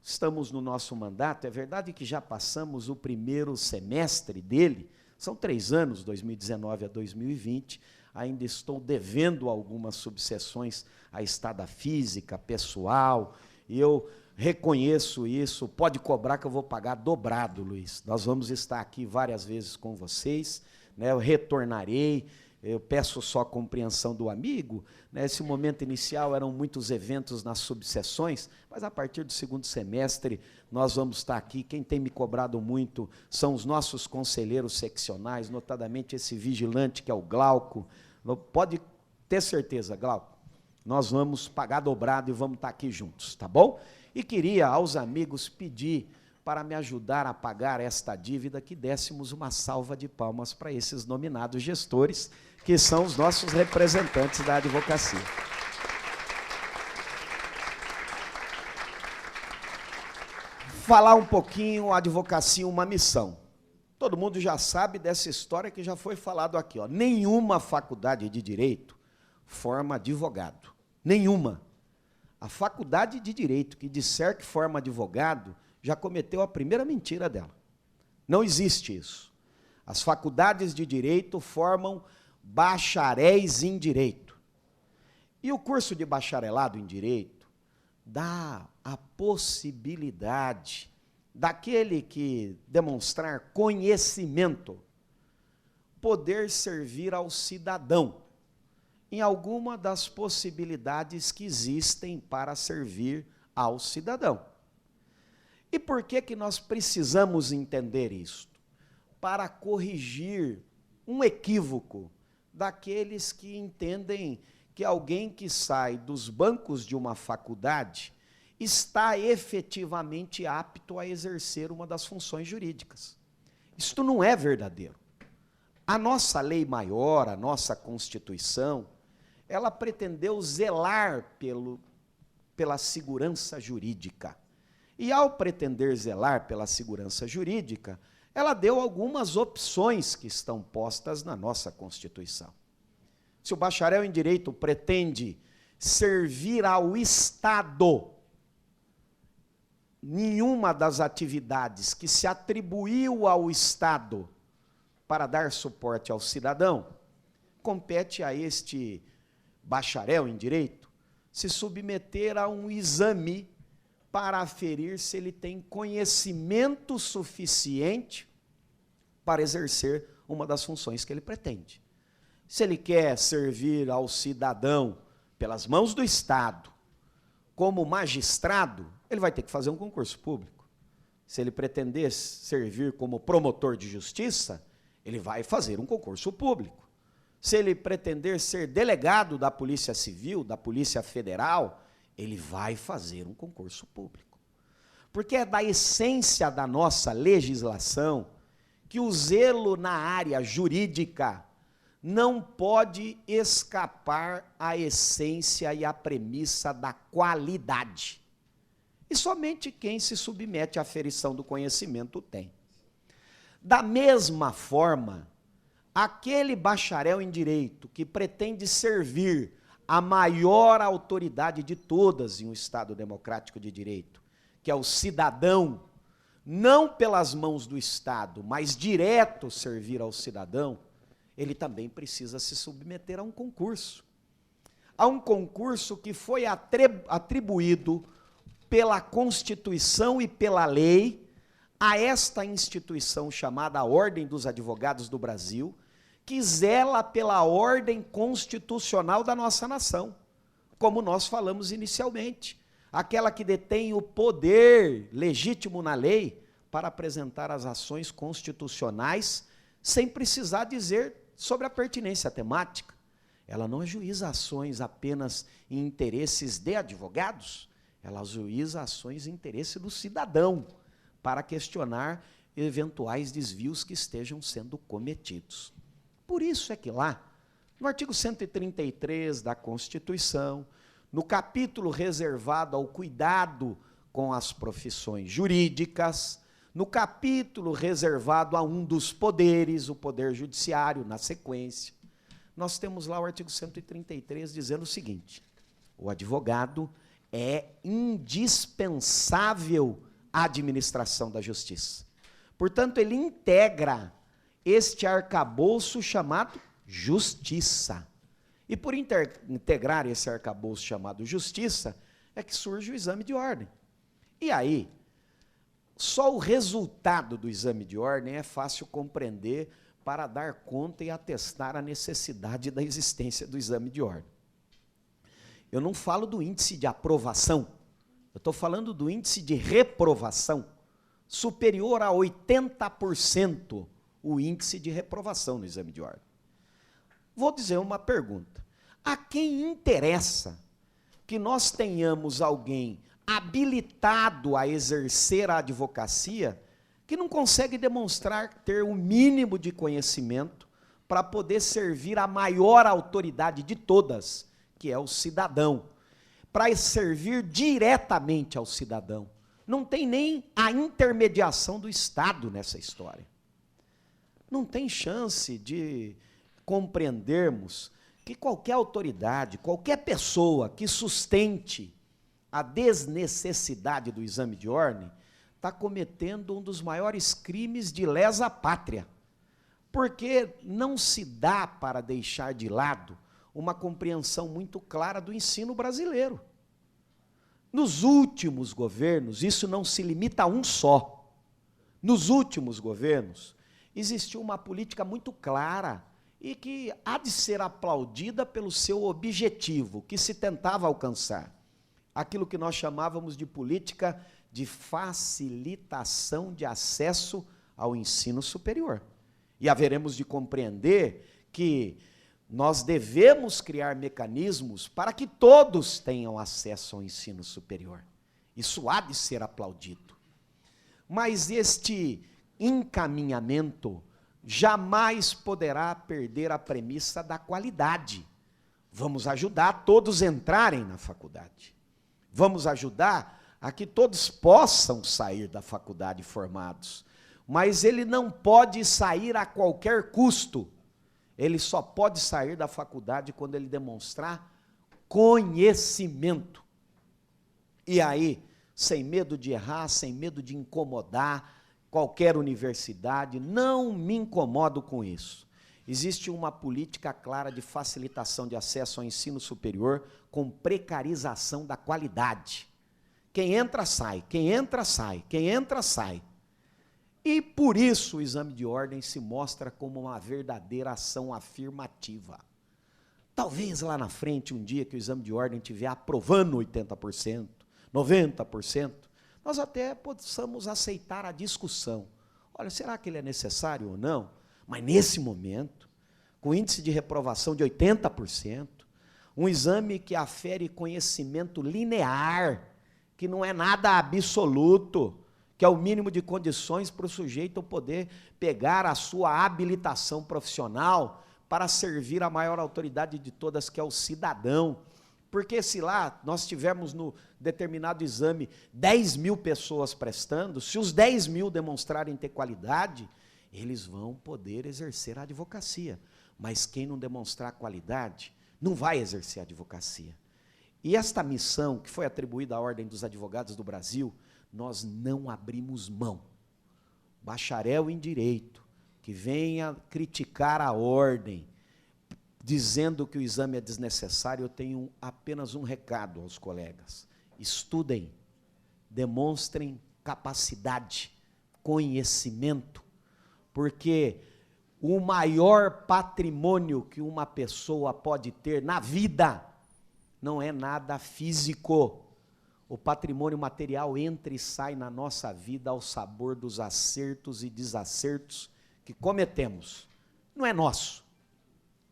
estamos no nosso mandato, é verdade que já passamos o 1º semestre dele, são 3 anos, 2019 a 2020, ainda estou devendo algumas subseções à estada física, pessoal, e eu reconheço isso, pode cobrar que eu vou pagar dobrado, Luiz. Nós vamos estar aqui várias vezes com vocês, né, eu retornarei, eu peço só a compreensão do amigo, né, esse momento inicial eram muitos eventos nas subseções, mas a partir do 2º semestre nós vamos estar aqui. Quem tem me cobrado muito são os nossos conselheiros seccionais, notadamente esse vigilante que é o Glauco. Pode ter certeza, Glauco, nós vamos pagar dobrado e vamos estar aqui juntos, tá bom? E queria aos amigos pedir para me ajudar a pagar esta dívida, que dessemos uma salva de palmas para esses nominados gestores, que são os nossos representantes da advocacia. Falar um pouquinho, a advocacia, uma missão. Todo mundo já sabe dessa história que já foi falado aqui, ó. Nenhuma faculdade de direito forma advogado. Nenhuma. A faculdade de Direito que disser que forma advogado já cometeu a primeira mentira dela. Não existe isso. As faculdades de Direito formam bacharéis em Direito. E o curso de bacharelado em Direito dá a possibilidade daquele que demonstrar conhecimento poder servir ao cidadão em alguma das possibilidades que existem para servir ao cidadão. E por que que nós precisamos entender isto? Para corrigir um equívoco daqueles que entendem que alguém que sai dos bancos de uma faculdade está efetivamente apto a exercer uma das funções jurídicas. Isto não é verdadeiro. A nossa lei maior, a nossa Constituição, ela pretendeu zelar pela segurança jurídica. E, ao pretender zelar pela segurança jurídica, ela deu algumas opções que estão postas na nossa Constituição. Se o bacharel em Direito pretende servir ao Estado, nenhuma das atividades que se atribuiu ao Estado para dar suporte ao cidadão, compete a este bacharel em Direito se submeter a um exame para aferir se ele tem conhecimento suficiente para exercer uma das funções que ele pretende. Se ele quer servir ao cidadão pelas mãos do Estado como magistrado, ele vai ter que fazer um concurso público. Se ele pretender servir como promotor de justiça, ele vai fazer um concurso público. Se ele pretender ser delegado da Polícia Civil, da Polícia Federal, ele vai fazer um concurso público. Porque é da essência da nossa legislação que o zelo na área jurídica não pode escapar à essência e à premissa da qualidade. E somente quem se submete à aferição do conhecimento tem. Da mesma forma, aquele bacharel em Direito que pretende servir a maior autoridade de todas em um Estado democrático de direito, que é o cidadão, não pelas mãos do Estado, mas direto servir ao cidadão, ele também precisa se submeter a um concurso. A um concurso que foi atribuído pela Constituição e pela lei a esta instituição chamada Ordem dos Advogados do Brasil, que zela pela ordem constitucional da nossa nação, como nós falamos inicialmente, aquela que detém o poder legítimo na lei para apresentar as ações constitucionais sem precisar dizer sobre a pertinência temática. Ela não ajuiza ações apenas em interesses de advogados, ela ajuiza ações em interesse do cidadão, para questionar eventuais desvios que estejam sendo cometidos. Por isso é que lá, no artigo 133 da Constituição, no capítulo reservado ao cuidado com as profissões jurídicas, no capítulo reservado a um dos poderes, o poder judiciário, na sequência, nós temos lá o artigo 133 dizendo o seguinte: o advogado é indispensável à administração da justiça. Portanto, ele integra este arcabouço chamado justiça. E por integrar esse arcabouço chamado justiça, é que surge o exame de ordem. E aí, só o resultado do exame de ordem é fácil compreender para dar conta e atestar a necessidade da existência do exame de ordem. Eu não falo do índice de aprovação, eu estou falando do índice de reprovação, superior a 80% o índice de reprovação no exame de ordem. Vou dizer uma pergunta: a quem interessa que nós tenhamos alguém habilitado a exercer a advocacia que não consegue demonstrar ter o mínimo de conhecimento para poder servir a maior autoridade de todas, que é o cidadão, para servir diretamente ao cidadão? Não tem nem a intermediação do Estado nessa história. Não tem chance de compreendermos que qualquer autoridade, qualquer pessoa que sustente a desnecessidade do exame de ordem, está cometendo um dos maiores crimes de lesa pátria, porque não se dá para deixar de lado uma compreensão muito clara do ensino brasileiro. Nos últimos governos, isso não se limita a um só. Nos últimos governos, existiu uma política muito clara e que há de ser aplaudida pelo seu objetivo, que se tentava alcançar. Aquilo que nós chamávamos de política de facilitação de acesso ao ensino superior. E haveremos de compreender que nós devemos criar mecanismos para que todos tenham acesso ao ensino superior. Isso há de ser aplaudido. Mas este encaminhamento jamais poderá perder a premissa da qualidade. Vamos ajudar todos a entrarem na faculdade. Vamos ajudar a que todos possam sair da faculdade formados. Mas ele não pode sair a qualquer custo. Ele só pode sair da faculdade quando ele demonstrar conhecimento. E aí, sem medo de errar, sem medo de incomodar qualquer universidade, não me incomodo com isso. Existe uma política clara de facilitação de acesso ao ensino superior com precarização da qualidade. Quem entra, sai, quem entra, sai, quem entra, sai. E por isso o exame de ordem se mostra como uma verdadeira ação afirmativa. Talvez lá na frente, um dia que o exame de ordem estiver aprovando 80%, 90%, nós até possamos aceitar a discussão. Olha, será que ele é necessário ou não? Mas nesse momento, com índice de reprovação de 80%, um exame que afere conhecimento linear, que não é nada absoluto, que é o mínimo de condições para o sujeito poder pegar a sua habilitação profissional para servir a maior autoridade de todas, que é o cidadão. Porque se lá nós tivermos no determinado exame 10 mil pessoas prestando, se os 10 mil demonstrarem ter qualidade, eles vão poder exercer a advocacia. Mas quem não demonstrar qualidade, não vai exercer a advocacia. E esta missão, que foi atribuída à Ordem dos Advogados do Brasil, nós não abrimos mão. Bacharel em Direito, que venha criticar a ordem, dizendo que o exame é desnecessário, eu tenho apenas um recado aos colegas. Estudem, demonstrem capacidade, conhecimento, porque o maior patrimônio que uma pessoa pode ter na vida não é nada físico. O patrimônio material entra e sai na nossa vida ao sabor dos acertos e desacertos que cometemos. Não é nosso,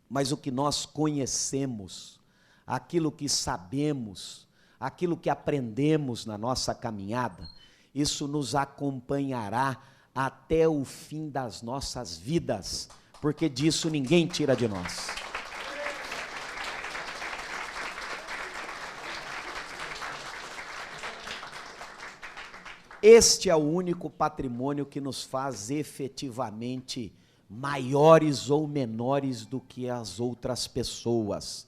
mas o que nós conhecemos, aquilo que sabemos, aquilo que aprendemos na nossa caminhada, isso nos acompanhará até o fim das nossas vidas, porque disso ninguém tira de nós. Este é o único patrimônio que nos faz efetivamente maiores ou menores do que as outras pessoas,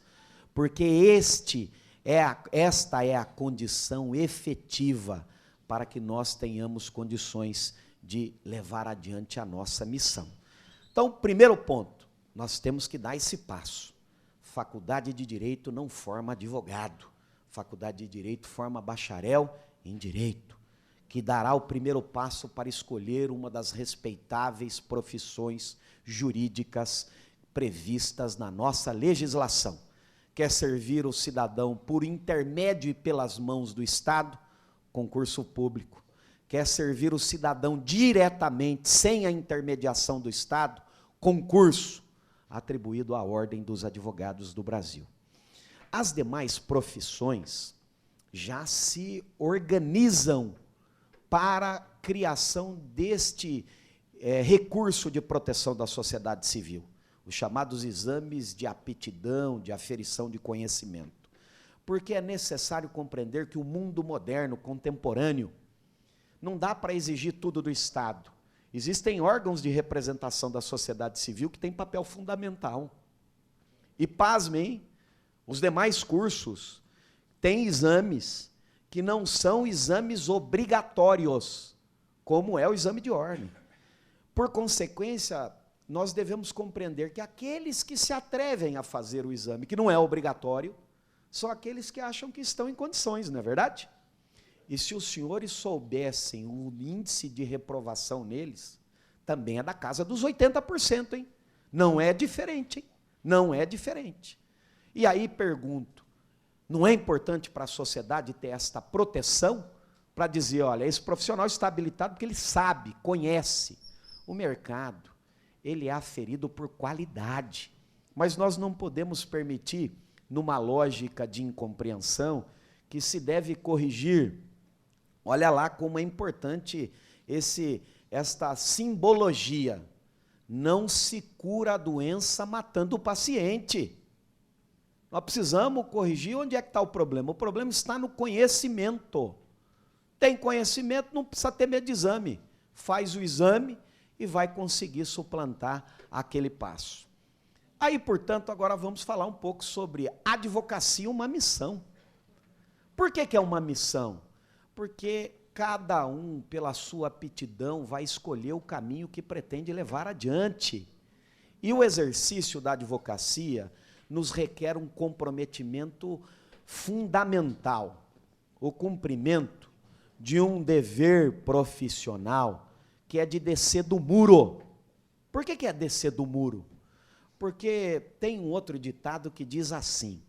porque esta é a condição efetiva para que nós tenhamos condições de levar adiante a nossa missão. Então, primeiro ponto, nós temos que dar esse passo. Faculdade de Direito não forma advogado, Faculdade de Direito forma bacharel em Direito, que dará o primeiro passo para escolher uma das respeitáveis profissões jurídicas previstas na nossa legislação. Quer servir o cidadão por intermédio e pelas mãos do Estado? Concurso público. Quer servir o cidadão diretamente, sem a intermediação do Estado? Concurso, atribuído à Ordem dos Advogados do Brasil. As demais profissões já se organizam para a criação deste recurso de proteção da sociedade civil, os chamados exames de aptidão, de aferição de conhecimento. Porque é necessário compreender que o mundo moderno, contemporâneo, não dá para exigir tudo do Estado. Existem órgãos de representação da sociedade civil que têm papel fundamental. E, pasmem, os demais cursos têm exames que não são exames obrigatórios, como é o exame de ordem. Por consequência, nós devemos compreender que aqueles que se atrevem a fazer o exame, que não é obrigatório, são aqueles que acham que estão em condições, não é verdade? E se os senhores soubessem o índice de reprovação neles, também é da casa dos 80%, hein? Não é diferente, hein? Não é diferente. E aí pergunto, não é importante para a sociedade ter esta proteção para dizer, olha, esse profissional está habilitado porque ele sabe, conhece o mercado, ele é aferido por qualidade. Mas nós não podemos permitir, numa lógica de incompreensão, que se deve corrigir. Olha lá como é importante esta simbologia. Não se cura a doença matando o paciente. Nós precisamos corrigir onde é que está o problema. O problema está no conhecimento. Tem conhecimento, não precisa ter medo de exame. Faz o exame e vai conseguir suplantar aquele passo. Aí, portanto, agora vamos falar um pouco sobre advocacia, uma missão. Por que é uma missão? Porque cada um, pela sua aptidão, vai escolher o caminho que pretende levar adiante. E o exercício da advocacia nos requer um comprometimento fundamental, o cumprimento de um dever profissional que é de descer do muro. Por que é descer do muro? Porque tem um outro ditado que diz assim,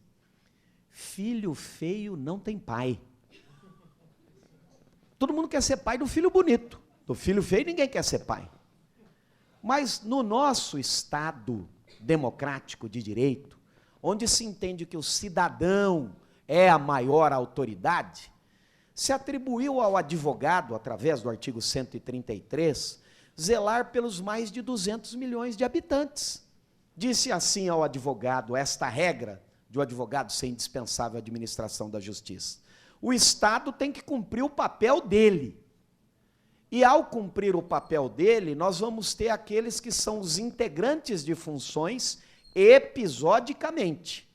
filho feio não tem pai. Todo mundo quer ser pai do filho bonito, do filho feio ninguém quer ser pai. Mas no nosso Estado democrático de direito, onde se entende que o cidadão é a maior autoridade, se atribuiu ao advogado, através do artigo 133, zelar pelos mais de 200 milhões de habitantes. Disse assim ao advogado, esta regra de o advogado ser indispensável à administração da justiça. O Estado tem que cumprir o papel dele. E ao cumprir o papel dele, nós vamos ter aqueles que são os integrantes de funções episodicamente,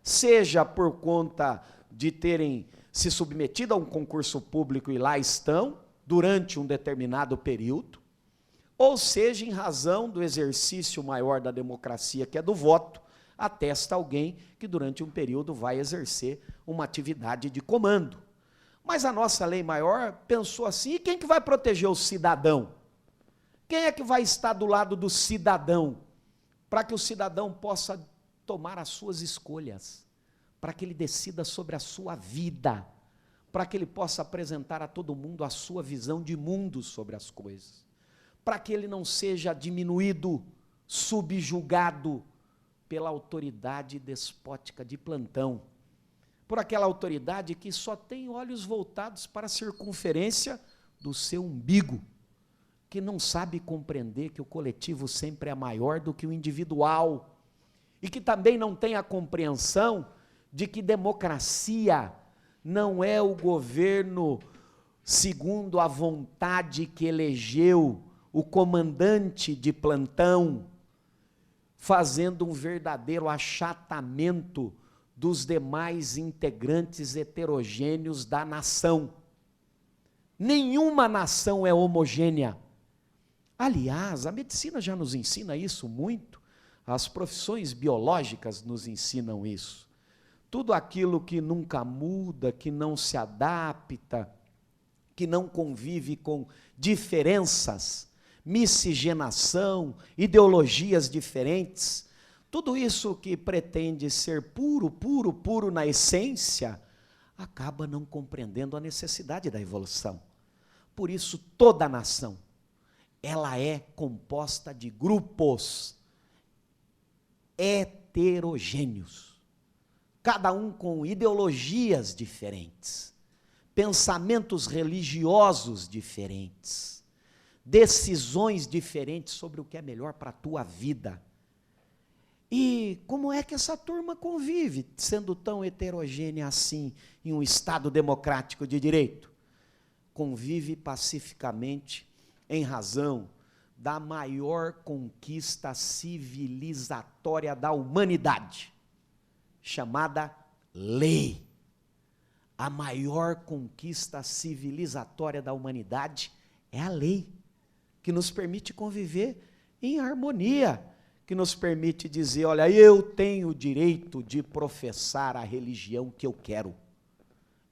seja por conta de terem se submetido a um concurso público e lá estão, durante um determinado período, ou seja, em razão do exercício maior da democracia, que é do voto, atesta alguém que durante um período vai exercer uma atividade de comando. Mas a nossa lei maior pensou assim, e quem que vai proteger o cidadão? Quem é que vai estar do lado do cidadão? Para que o cidadão possa tomar as suas escolhas, para que ele decida sobre a sua vida, para que ele possa apresentar a todo mundo a sua visão de mundo sobre as coisas, para que ele não seja diminuído, subjugado pela autoridade despótica de plantão, por aquela autoridade que só tem olhos voltados para a circunferência do seu umbigo, que não sabe compreender que o coletivo sempre é maior do que o individual, e que também não tem a compreensão de que democracia não é o governo segundo a vontade que elegeu o comandante de plantão, fazendo um verdadeiro achatamento dos demais integrantes heterogêneos da nação. Nenhuma nação é homogênea. Aliás, a medicina já nos ensina isso muito, as profissões biológicas nos ensinam isso. Tudo aquilo que nunca muda, que não se adapta, que não convive com diferenças, miscigenação, ideologias diferentes, tudo isso que pretende ser puro, puro, puro na essência, acaba não compreendendo a necessidade da evolução. Por isso, toda nação, ela é composta de grupos heterogêneos, cada um com ideologias diferentes, pensamentos religiosos diferentes, decisões diferentes sobre o que é melhor para a tua vida. E como é que essa turma convive, sendo tão heterogênea assim, em um Estado democrático de direito? Convive pacificamente em razão da maior conquista civilizatória da humanidade, chamada lei. a maior conquista civilizatória da humanidade é a lei, que nos permite conviver em harmonia, que nos permite dizer, olha, eu tenho o direito de professar a religião que eu quero.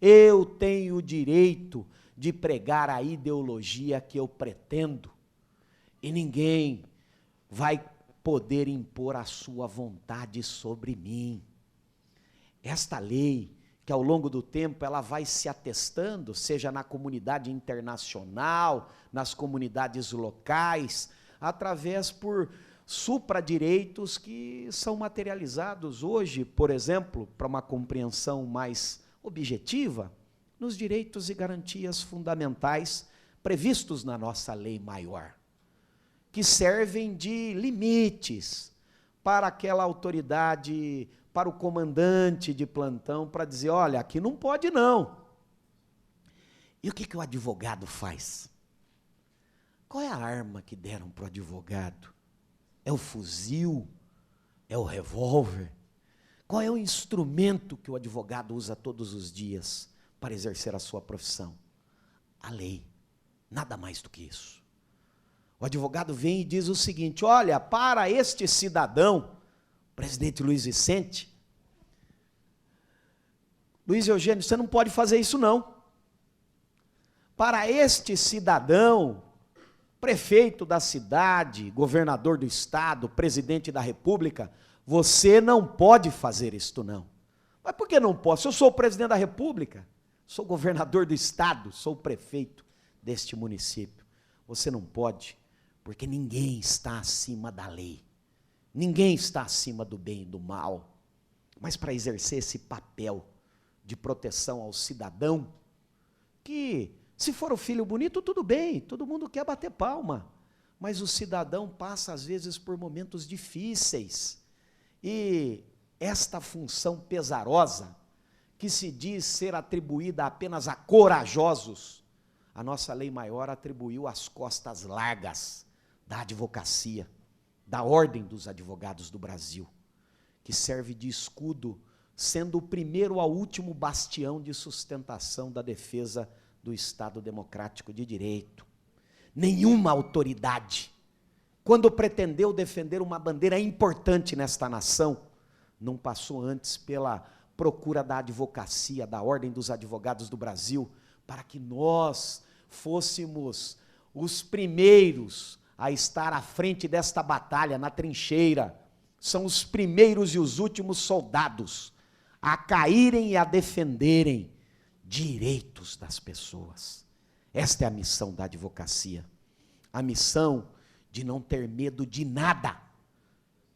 Eu tenho o direito de pregar a ideologia que eu pretendo. E ninguém vai poder impor a sua vontade sobre mim. Esta lei, que ao longo do tempo ela vai se atestando, seja na comunidade internacional, nas comunidades locais, através por supradireitos que são materializados hoje, por exemplo, para uma compreensão mais objetiva, nos direitos e garantias fundamentais previstos na nossa lei maior, que servem de limites para aquela autoridade, para o comandante de plantão, para dizer, olha, aqui não pode não. E o que o advogado faz? Qual é a arma que deram para o advogado? É o fuzil? É o revólver? Qual é o instrumento que o advogado usa todos os dias para exercer a sua profissão? A lei. Nada mais do que isso. O advogado vem e diz o seguinte, olha, para este cidadão, presidente Luiz Vicente, Luiz Eugênio, você não pode fazer isso não. Para este cidadão, prefeito da cidade, governador do estado, presidente da república, você não pode fazer isto não. Mas por que não posso? Eu sou o presidente da república, sou governador do estado, sou o prefeito deste município. Você não pode, porque ninguém está acima da lei. Ninguém está acima do bem e do mal. Mas para exercer esse papel de proteção ao cidadão, que se for o filho bonito, tudo bem, todo mundo quer bater palma, mas o cidadão passa às vezes por momentos difíceis, e esta função pesarosa, que se diz ser atribuída apenas a corajosos, a nossa lei maior atribuiu às costas largas da advocacia, da Ordem dos Advogados do Brasil, que serve de escudo, sendo o primeiro ao último bastião de sustentação da defesa do Estado Democrático de Direito. Nenhuma autoridade, quando pretendeu defender uma bandeira importante nesta nação, não passou antes pela procura da advocacia, da Ordem dos Advogados do Brasil, para que nós fôssemos os primeiros a estar à frente desta batalha, na trincheira. São os primeiros e os últimos soldados a caírem e a defenderem direitos das pessoas. Esta é a missão da advocacia. A missão de não ter medo de nada,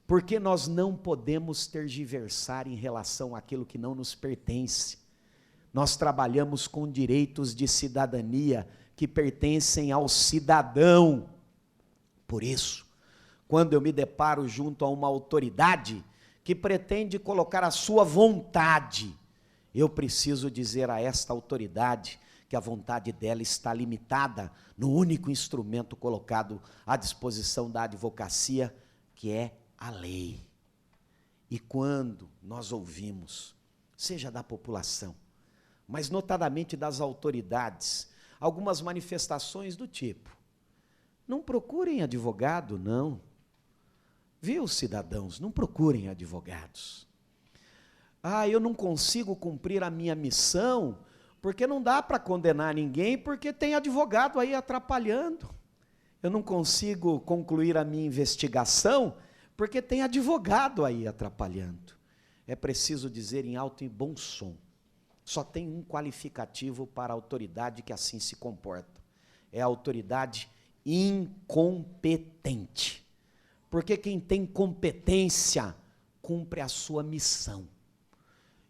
porque nós não podemos tergiversar em relação àquilo que não nos pertence. Nós trabalhamos com direitos de cidadania que pertencem ao cidadão. Por isso, quando eu me deparo junto a uma autoridade que pretende colocar a sua vontade, eu preciso dizer a esta autoridade que a vontade dela está limitada no único instrumento colocado à disposição da advocacia, que é a lei. E quando nós ouvimos, seja da população, mas notadamente das autoridades, algumas manifestações do tipo, não procurem advogado, não. Viu, cidadãos, não procurem advogados. Eu não consigo cumprir a minha missão, porque não dá para condenar ninguém, porque tem advogado aí atrapalhando. Eu não consigo concluir a minha investigação, porque tem advogado aí atrapalhando. É preciso dizer em alto e bom som, só tem um qualificativo para a autoridade que assim se comporta. É a autoridade incompetente. Porque quem tem competência cumpre a sua missão,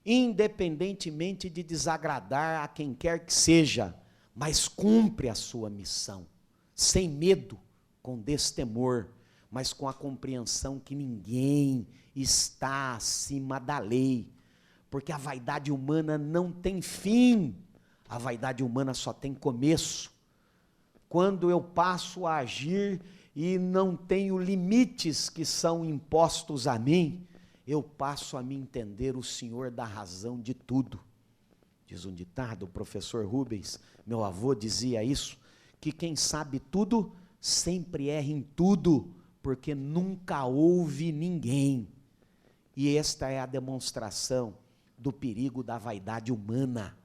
independentemente de desagradar a quem quer que seja, mas cumpre a sua missão, sem medo, com destemor, mas com a compreensão que ninguém está acima da lei, porque a vaidade humana não tem fim, a vaidade humana só tem começo. Quando eu passo a agir e não tenho limites que são impostos a mim, eu passo a me entender o Senhor da razão de tudo. Diz um ditado, o professor Rubens, meu avô dizia isso, que quem sabe tudo sempre erra em tudo, porque nunca houve ninguém. E esta é a demonstração do perigo da vaidade humana.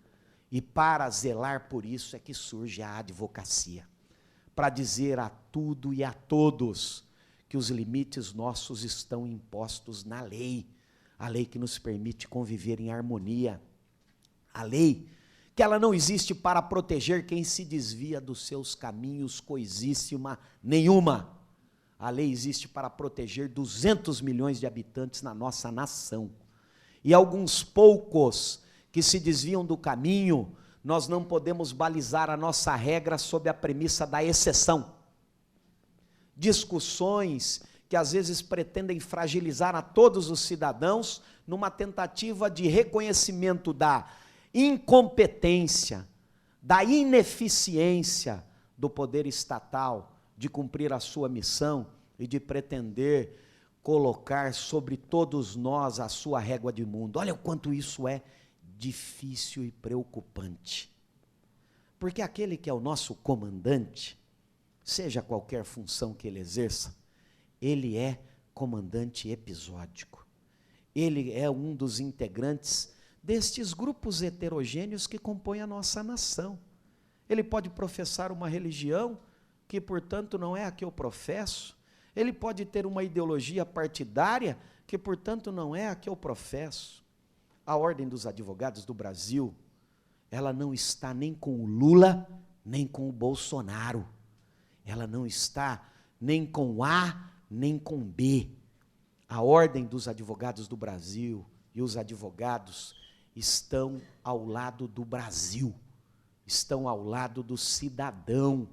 E para zelar por isso é que surge a advocacia, para dizer a tudo e a todos que os limites nossos estão impostos na lei, a lei que nos permite conviver em harmonia, a lei que ela não existe para proteger quem se desvia dos seus caminhos coisíssima nenhuma. A lei existe para proteger 200 milhões de habitantes na nossa nação. E alguns poucos que se desviam do caminho, nós não podemos balizar a nossa regra sob a premissa da exceção. Discussões que às vezes pretendem fragilizar a todos os cidadãos numa tentativa de reconhecimento da incompetência, da ineficiência do poder estatal de cumprir a sua missão e de pretender colocar sobre todos nós a sua régua de mundo. Olha o quanto isso é difícil e preocupante. Porque aquele que é o nosso comandante, seja qualquer função que ele exerça, ele é comandante episódico. Ele é um dos integrantes destes grupos heterogêneos que compõem a nossa nação. Ele pode professar uma religião que, portanto, não é a que eu professo. Ele pode ter uma ideologia partidária que, portanto, não é a que eu professo. A Ordem dos Advogados do Brasil, ela não está nem com o Lula, nem com o Bolsonaro. Ela não está nem com A, nem com B. A Ordem dos Advogados do Brasil e os advogados estão ao lado do Brasil, estão ao lado do cidadão,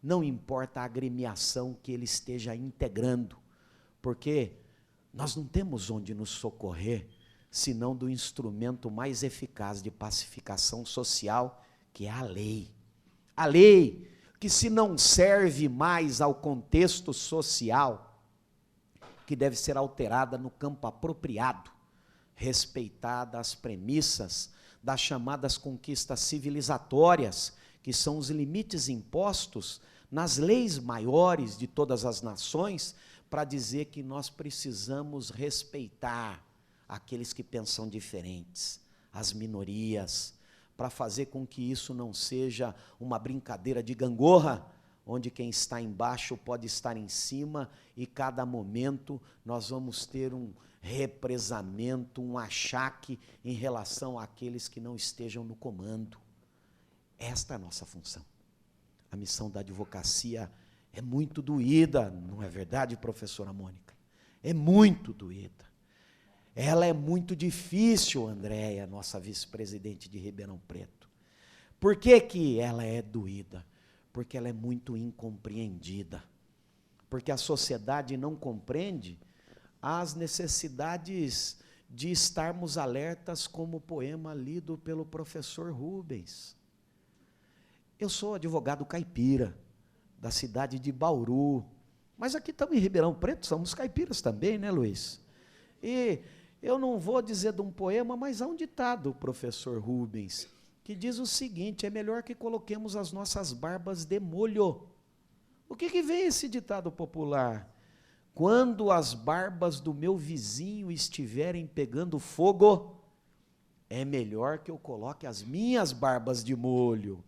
não importa a agremiação que ele esteja integrando, porque nós não temos onde nos socorrer, senão do instrumento mais eficaz de pacificação social, que é a lei. A lei que, se não serve mais ao contexto social, que deve ser alterada no campo apropriado, respeitada as premissas das chamadas conquistas civilizatórias, que são os limites impostos nas leis maiores de todas as nações, para dizer que nós precisamos respeitar aqueles que pensam diferentes, as minorias, para fazer com que isso não seja uma brincadeira de gangorra, onde quem está embaixo pode estar em cima, e cada momento nós vamos ter um represamento, um achaque em relação àqueles que não estejam no comando. Esta é a nossa função. A missão da advocacia é muito doída, não é verdade, professora Mônica? É muito doída. Ela é muito difícil, Andréia, nossa vice-presidente de Ribeirão Preto. Por que que ela é doída? Porque ela é muito incompreendida. Porque a sociedade não compreende as necessidades de estarmos alertas, como o poema lido pelo professor Rubens. Eu sou advogado caipira, da cidade de Bauru, mas aqui estamos em Ribeirão Preto, somos caipiras também, né, Luiz? E eu não vou dizer de um poema, mas há um ditado, professor Rubens, que diz o seguinte: é melhor que coloquemos as nossas barbas de molho. O que vem esse ditado popular? Quando as barbas do meu vizinho estiverem pegando fogo, é melhor que eu coloque as minhas barbas de molho,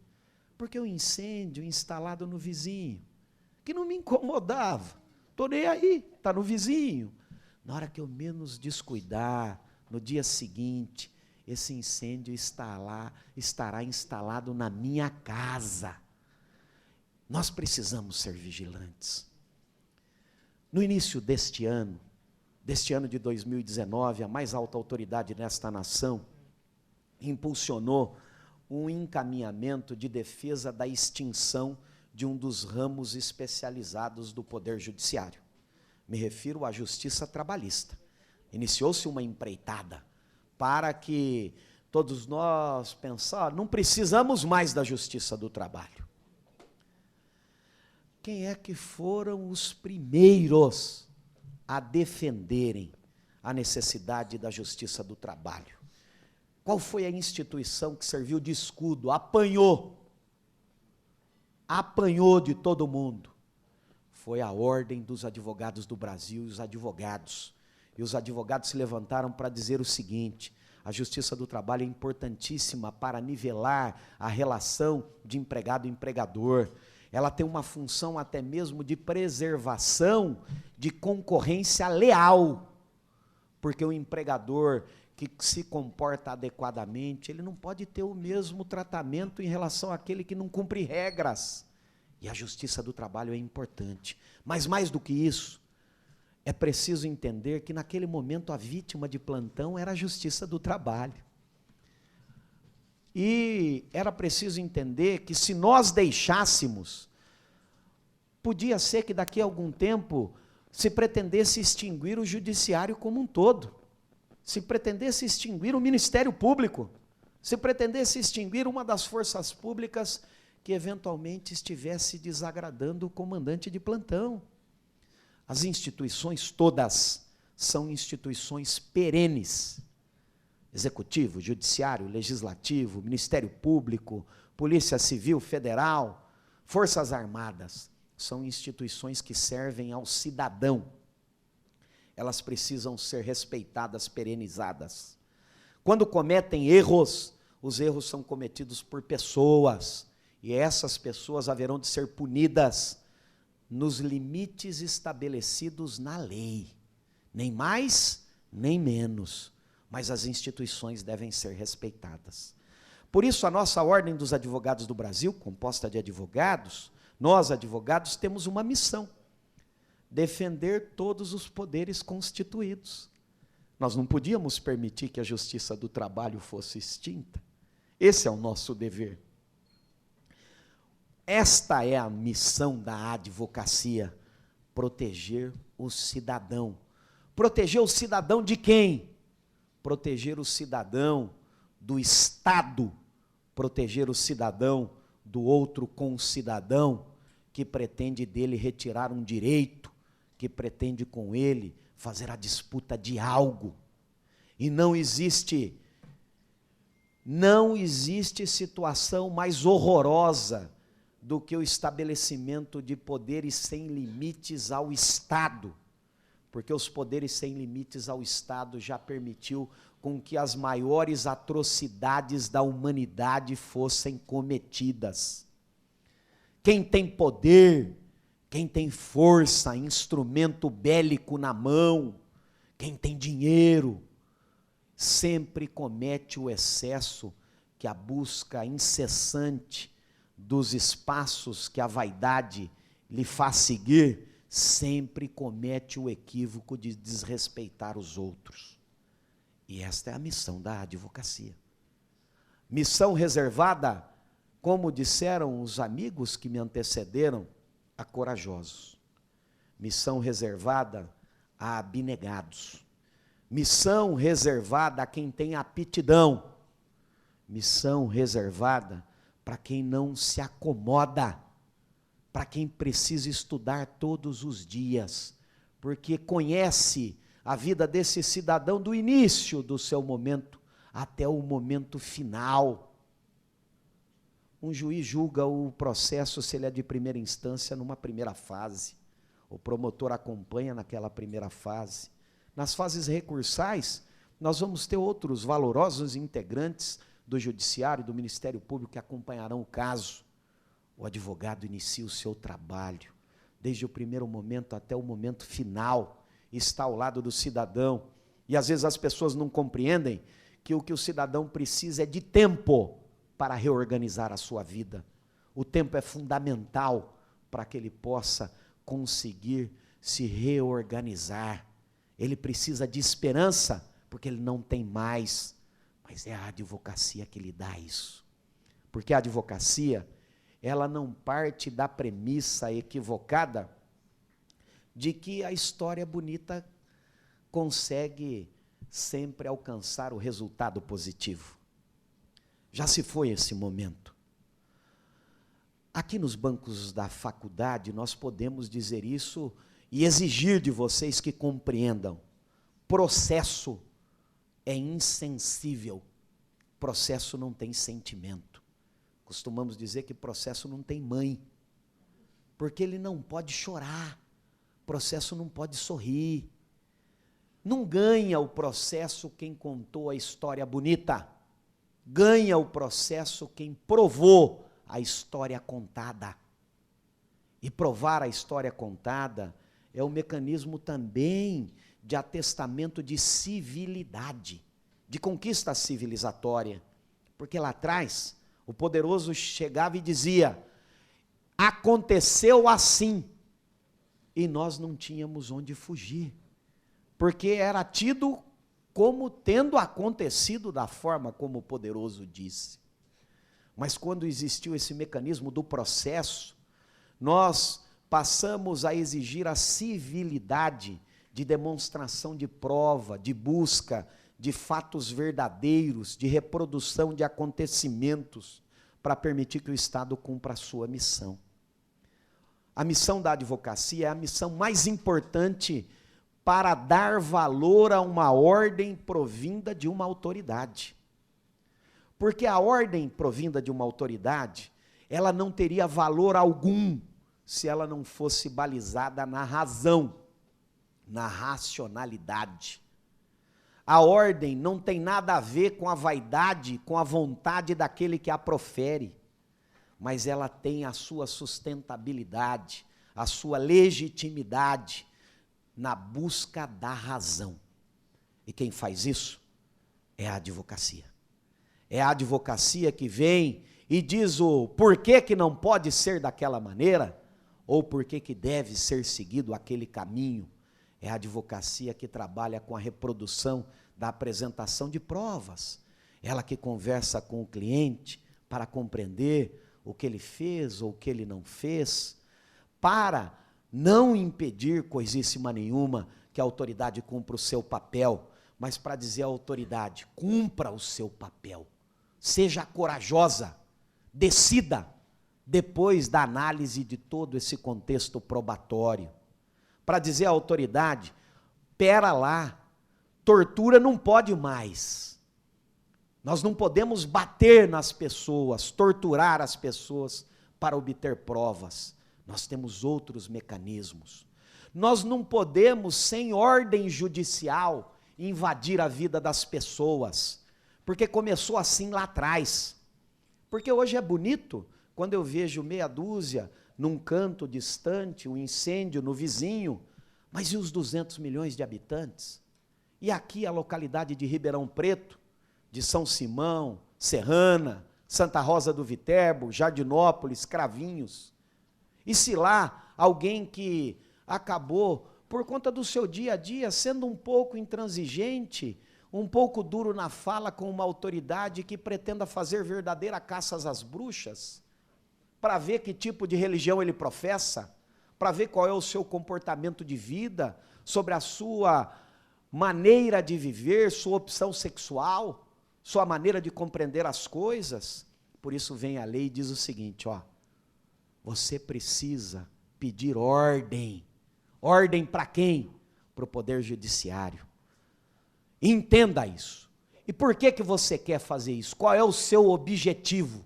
porque o incêndio instalado no vizinho, que não me incomodava, estou nem aí, está no vizinho. Na hora que eu menos descuidar, no dia seguinte, esse incêndio estará instalado na minha casa. Nós precisamos ser vigilantes. No início deste ano de 2019, a mais alta autoridade nesta nação impulsionou um encaminhamento de defesa da extinção de um dos ramos especializados do Poder Judiciário. Me refiro à Justiça Trabalhista. Iniciou-se uma empreitada para que todos nós pensamos, não precisamos mais da Justiça do Trabalho. Quem é que foram os primeiros a defenderem a necessidade da Justiça do Trabalho? Qual foi a instituição que serviu de escudo? Apanhou de todo mundo. Foi a Ordem dos Advogados do Brasil e os advogados. E os advogados se levantaram para dizer o seguinte: a justiça do trabalho é importantíssima para nivelar a relação de empregado e empregador. Ela tem uma função até mesmo de preservação de concorrência leal, porque o empregador que se comporta adequadamente, ele não pode ter o mesmo tratamento em relação àquele que não cumpre regras. E a justiça do trabalho é importante. Mas mais do que isso, é preciso entender que naquele momento a vítima de plantão era a justiça do trabalho. E era preciso entender que se nós deixássemos, podia ser que daqui a algum tempo se pretendesse extinguir o judiciário como um todo, se pretendesse extinguir o Ministério Público, se pretendesse extinguir uma das forças públicas que eventualmente estivesse desagradando o comandante de plantão. As instituições todas são instituições perenes. Executivo, Judiciário, Legislativo, Ministério Público, Polícia Civil Federal, Forças Armadas, são instituições que servem ao cidadão. Elas precisam ser respeitadas, perenizadas. Quando cometem erros, os erros são cometidos por pessoas, e essas pessoas haverão de ser punidas nos limites estabelecidos na lei, nem mais, nem menos, mas as instituições devem ser respeitadas. Por isso, a nossa Ordem dos Advogados do Brasil, composta de advogados, nós, advogados, temos uma missão: defender todos os poderes constituídos. Nós não podíamos permitir que a justiça do trabalho fosse extinta. Esse é o nosso dever. Esta é a missão da advocacia: proteger o cidadão. Proteger o cidadão de quem? Proteger o cidadão do Estado, proteger o cidadão do outro concidadão que pretende dele retirar um direito, que pretende com ele fazer a disputa de algo. E não existe situação mais horrorosa do que o estabelecimento de poderes sem limites ao Estado, porque os poderes sem limites ao Estado já permitiu com que as maiores atrocidades da humanidade fossem cometidas. Quem tem poder, quem tem força, instrumento bélico na mão, quem tem dinheiro, sempre comete o excesso que a busca incessante dos espaços que a vaidade lhe faz seguir, sempre comete o equívoco de desrespeitar os outros. E esta é a missão da advocacia. Missão reservada, como disseram os amigos que me antecederam, a corajosos. Missão reservada a abnegados. Missão reservada a quem tem aptidão. Missão reservada para quem não se acomoda, para quem precisa estudar todos os dias, porque conhece a vida desse cidadão do início do seu momento até o momento final. Um juiz julga o processo, se ele é de primeira instância, numa primeira fase. O promotor acompanha naquela primeira fase. Nas fases recursais, nós vamos ter outros valorosos integrantes do Judiciário, do Ministério Público, que acompanharão o caso. O advogado inicia o seu trabalho, desde o primeiro momento até o momento final, está ao lado do cidadão. E às vezes as pessoas não compreendem que o cidadão precisa é de tempo para reorganizar a sua vida. O tempo é fundamental para que ele possa conseguir se reorganizar. Ele precisa de esperança, porque ele não tem mais. Mas é a advocacia que lhe dá isso. Porque a advocacia, ela não parte da premissa equivocada de que a história bonita consegue sempre alcançar o resultado positivo. Já se foi esse momento. Aqui nos bancos da faculdade, nós podemos dizer isso e exigir de vocês que compreendam. Processo é insensível. processo não tem sentimento. Costumamos dizer que processo não tem mãe, porque ele não pode chorar, processo não pode sorrir. Não ganha o processo quem contou a história bonita, ganha o processo quem provou a história contada. E provar a história contada é um mecanismo também de atestamento de civilidade, de conquista civilizatória. Porque lá atrás, o poderoso chegava e dizia: aconteceu assim, e nós não tínhamos onde fugir, porque era tido como tendo acontecido da forma como o poderoso disse. Mas quando existiu esse mecanismo do processo, nós passamos a exigir a civilidade de demonstração de prova, de busca de fatos verdadeiros, de reprodução de acontecimentos, para permitir que o Estado cumpra a sua missão. A missão da advocacia é a missão mais importante para dar valor a uma ordem provinda de uma autoridade. Porque a ordem provinda de uma autoridade, ela não teria valor algum se ela não fosse balizada na razão, na racionalidade. A ordem não tem nada a ver com a vaidade, com a vontade daquele que a profere, mas ela tem a sua sustentabilidade, a sua legitimidade na busca da razão. E quem faz isso é a advocacia. É a advocacia que vem e diz o porquê que não pode ser daquela maneira, ou porquê que deve ser seguido aquele caminho. É a advocacia que trabalha com a reprodução da apresentação de provas. Ela que conversa com o cliente para compreender o que ele fez ou o que ele não fez, para não impedir coisíssima nenhuma que a autoridade cumpra o seu papel, mas para dizer à autoridade: cumpra o seu papel, seja corajosa, decida, depois da análise de todo esse contexto probatório, para dizer à autoridade: pera lá, tortura não pode mais, nós não podemos bater nas pessoas, torturar as pessoas para obter provas, nós temos outros mecanismos, nós não podemos, sem ordem judicial, invadir a vida das pessoas, porque começou assim lá atrás, porque hoje é bonito, quando eu vejo meia dúzia num canto distante, um incêndio no vizinho, mas e os 200 milhões de habitantes? E aqui a localidade de Ribeirão Preto, de São Simão, Serrana, Santa Rosa do Viterbo, Jardinópolis, Cravinhos. E se lá alguém que acabou, por conta do seu dia a dia, sendo um pouco intransigente, um pouco duro na fala com uma autoridade que pretenda fazer verdadeira caça às bruxas, para ver que tipo de religião ele professa, para ver qual é o seu comportamento de vida, sobre a sua maneira de viver, sua opção sexual, sua maneira de compreender as coisas. Por isso vem a lei e diz o seguinte, ó: você precisa pedir ordem. Ordem para quem? Para o Poder Judiciário. Entenda isso. E por que que você quer fazer isso? Qual é o seu objetivo?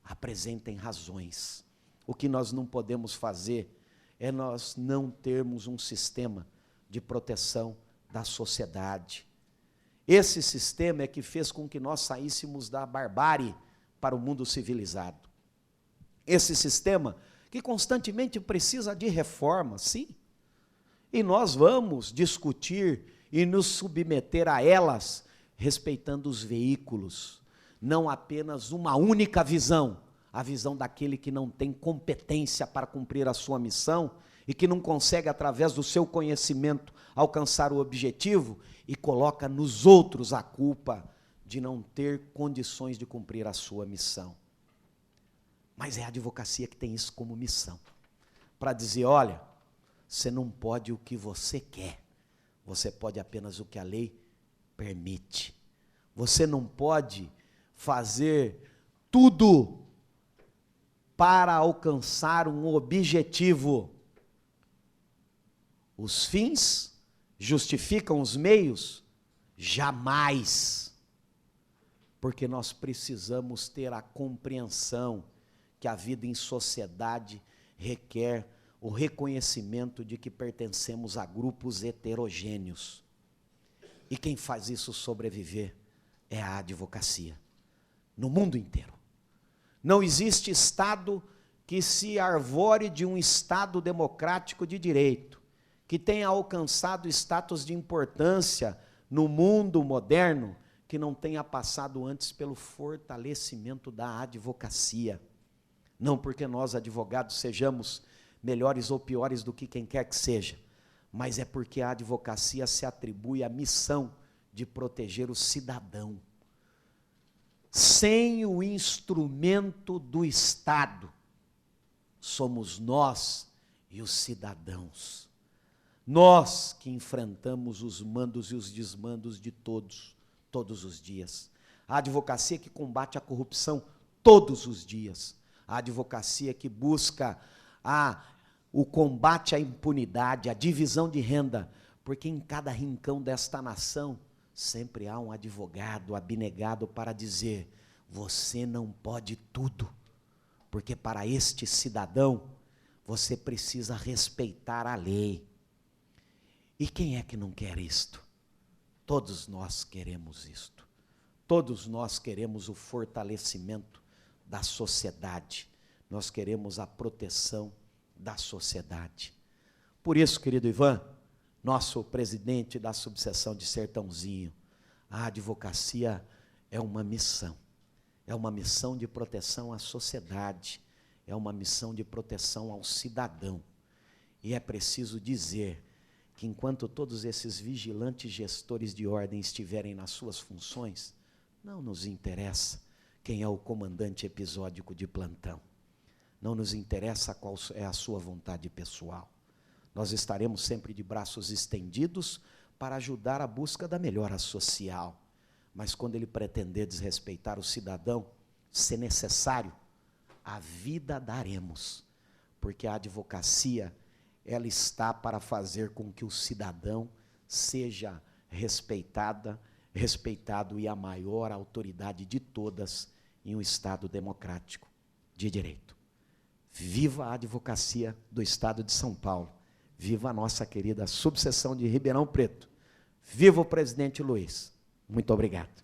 Apresentem razões. O que nós não podemos fazer é nós não termos um sistema de proteção da sociedade. Esse sistema é que fez com que nós saíssemos da barbárie para o mundo civilizado. Esse sistema que constantemente precisa de reforma, sim. E nós vamos discutir e nos submeter a elas, respeitando os veículos, não apenas uma única visão, a visão daquele que não tem competência para cumprir a sua missão e que não consegue, através do seu conhecimento, alcançar o objetivo e coloca nos outros a culpa de não ter condições de cumprir a sua missão. Mas é a advocacia que tem isso como missão, para dizer, olha, você não pode o que você quer, você pode apenas o que a lei permite. Você não pode fazer tudo para alcançar um objetivo. Os fins justificam os meios? Jamais. porque nós precisamos ter a compreensão que a vida em sociedade requer o reconhecimento de que pertencemos a grupos heterogêneos. E quem faz isso sobreviver é a advocacia, no mundo inteiro. Não existe Estado que se arvore de um Estado democrático de direito, que tenha alcançado status de importância no mundo moderno, que não tenha passado antes pelo fortalecimento da advocacia. Não porque nós, advogados, sejamos melhores ou piores do que quem quer que seja, mas é porque a advocacia se atribui a missão de proteger o cidadão. Sem o instrumento do Estado, somos nós e os cidadãos. Nós que enfrentamos os mandos e os desmandos de todos os dias. A advocacia que combate a corrupção todos os dias. A advocacia que busca o combate à impunidade, a divisão de renda, porque em cada rincão desta nação sempre há um advogado abnegado para dizer: você não pode tudo, porque para este cidadão você precisa respeitar a lei. E quem é que não quer isto? Todos nós queremos isto. Todos nós queremos o fortalecimento da sociedade. Nós queremos a proteção da sociedade. Por isso, querido Ivan, nosso presidente da subseção de Sertãozinho, a advocacia é uma missão de proteção à sociedade, é uma missão de proteção ao cidadão. E é preciso dizer que enquanto todos esses vigilantes gestores de ordem estiverem nas suas funções, não nos interessa quem é o comandante episódico de plantão. Não nos interessa qual é a sua vontade pessoal. Nós estaremos sempre de braços estendidos para ajudar a busca da melhora social. Mas quando ele pretender desrespeitar o cidadão, se necessário, a vida daremos. Porque a advocacia, ela está para fazer com que o cidadão seja respeitado e a maior autoridade de todas em um Estado democrático de direito. Viva a advocacia do Estado de São Paulo. Viva a nossa querida subseção de Ribeirão Preto. Viva o presidente Luiz. Muito obrigado.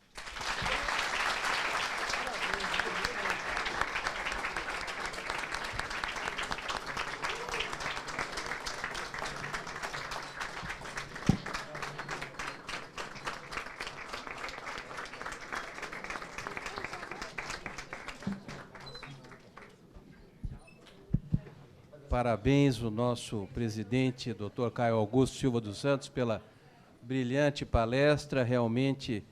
Parabéns ao nosso presidente, Dr. Caio Augusto Silva dos Santos, pela brilhante palestra, realmente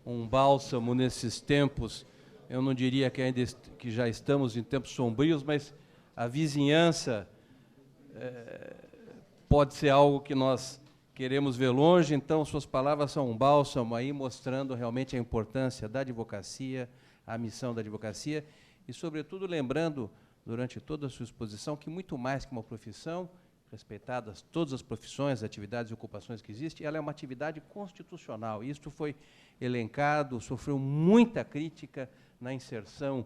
um bálsamo nesses tempos. Eu não diria que ainda que já estamos em tempos sombrios, mas a vizinhança pode ser algo que nós queremos ver longe, então suas palavras são um bálsamo aí, mostrando realmente a importância da advocacia, a missão da advocacia, e, sobretudo, lembrando, durante toda a sua exposição, que muito mais que uma profissão, respeitadas todas as profissões, atividades e ocupações que existem, ela é uma atividade constitucional. Isto foi elencado, sofreu muita crítica na inserção,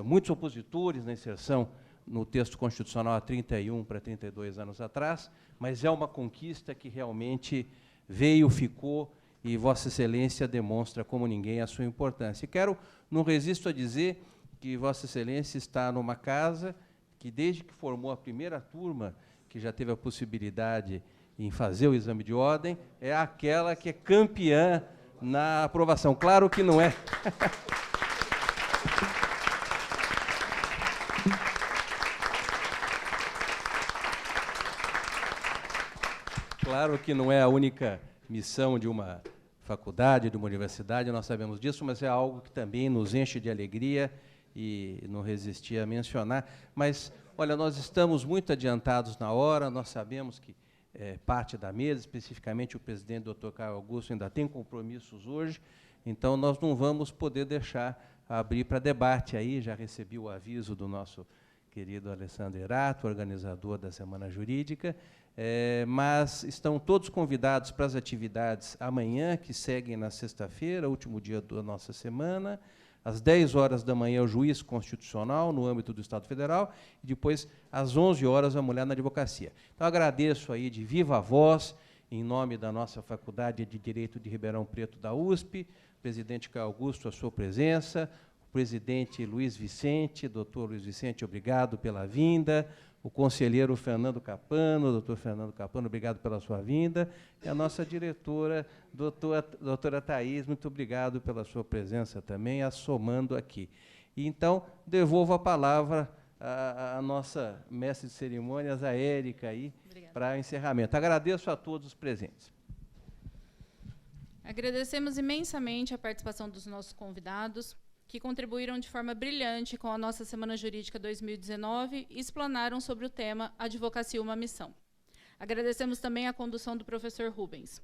muitos opositores na inserção no texto constitucional há 31 para 32 anos atrás, mas é uma conquista que realmente veio, ficou, e Vossa Excelência demonstra como ninguém a sua importância. E quero, não resisto a dizer que Vossa Excelência está numa casa que, desde que formou a primeira turma, que já teve a possibilidade em fazer o exame de ordem, é aquela que é campeã na aprovação. Claro que não é. Claro que não é a única missão de uma faculdade, de uma universidade, nós sabemos disso, mas é algo que também nos enche de alegria e não resisti a mencionar. Mas, olha, nós estamos muito adiantados na hora, nós sabemos que parte da mesa, especificamente o presidente, Dr. Caio Augusto, ainda tem compromissos hoje, então nós não vamos poder deixar abrir para debate aí. Já recebi o aviso do nosso querido Alessandro Erato, organizador da Semana Jurídica, mas estão todos convidados para as atividades amanhã, que seguem na sexta-feira, último dia da nossa semana. Às 10 horas da manhã, o juiz constitucional, no âmbito do Estado Federal, e depois, às 11 horas, a mulher na advocacia. Então, agradeço aí de viva voz, em nome da nossa Faculdade de Direito de Ribeirão Preto da USP, presidente Caio Augusto, a sua presença, o presidente Luiz Vicente, doutor Luiz Vicente, obrigado pela vinda, o conselheiro Fernando Capano, doutor Fernando Capano, obrigado pela sua vinda, e a nossa diretora, doutora Thais, muito obrigado pela sua presença também, assomando aqui. E, então, devolvo a palavra à nossa mestre de cerimônias, a Érica, aí, para encerramento. Agradeço a todos os presentes. Agradecemos imensamente a participação dos nossos convidados, que contribuíram de forma brilhante com a nossa Semana Jurídica 2019 e explanaram sobre o tema Advocacia uma Missão. Agradecemos também a condução do professor Rubens.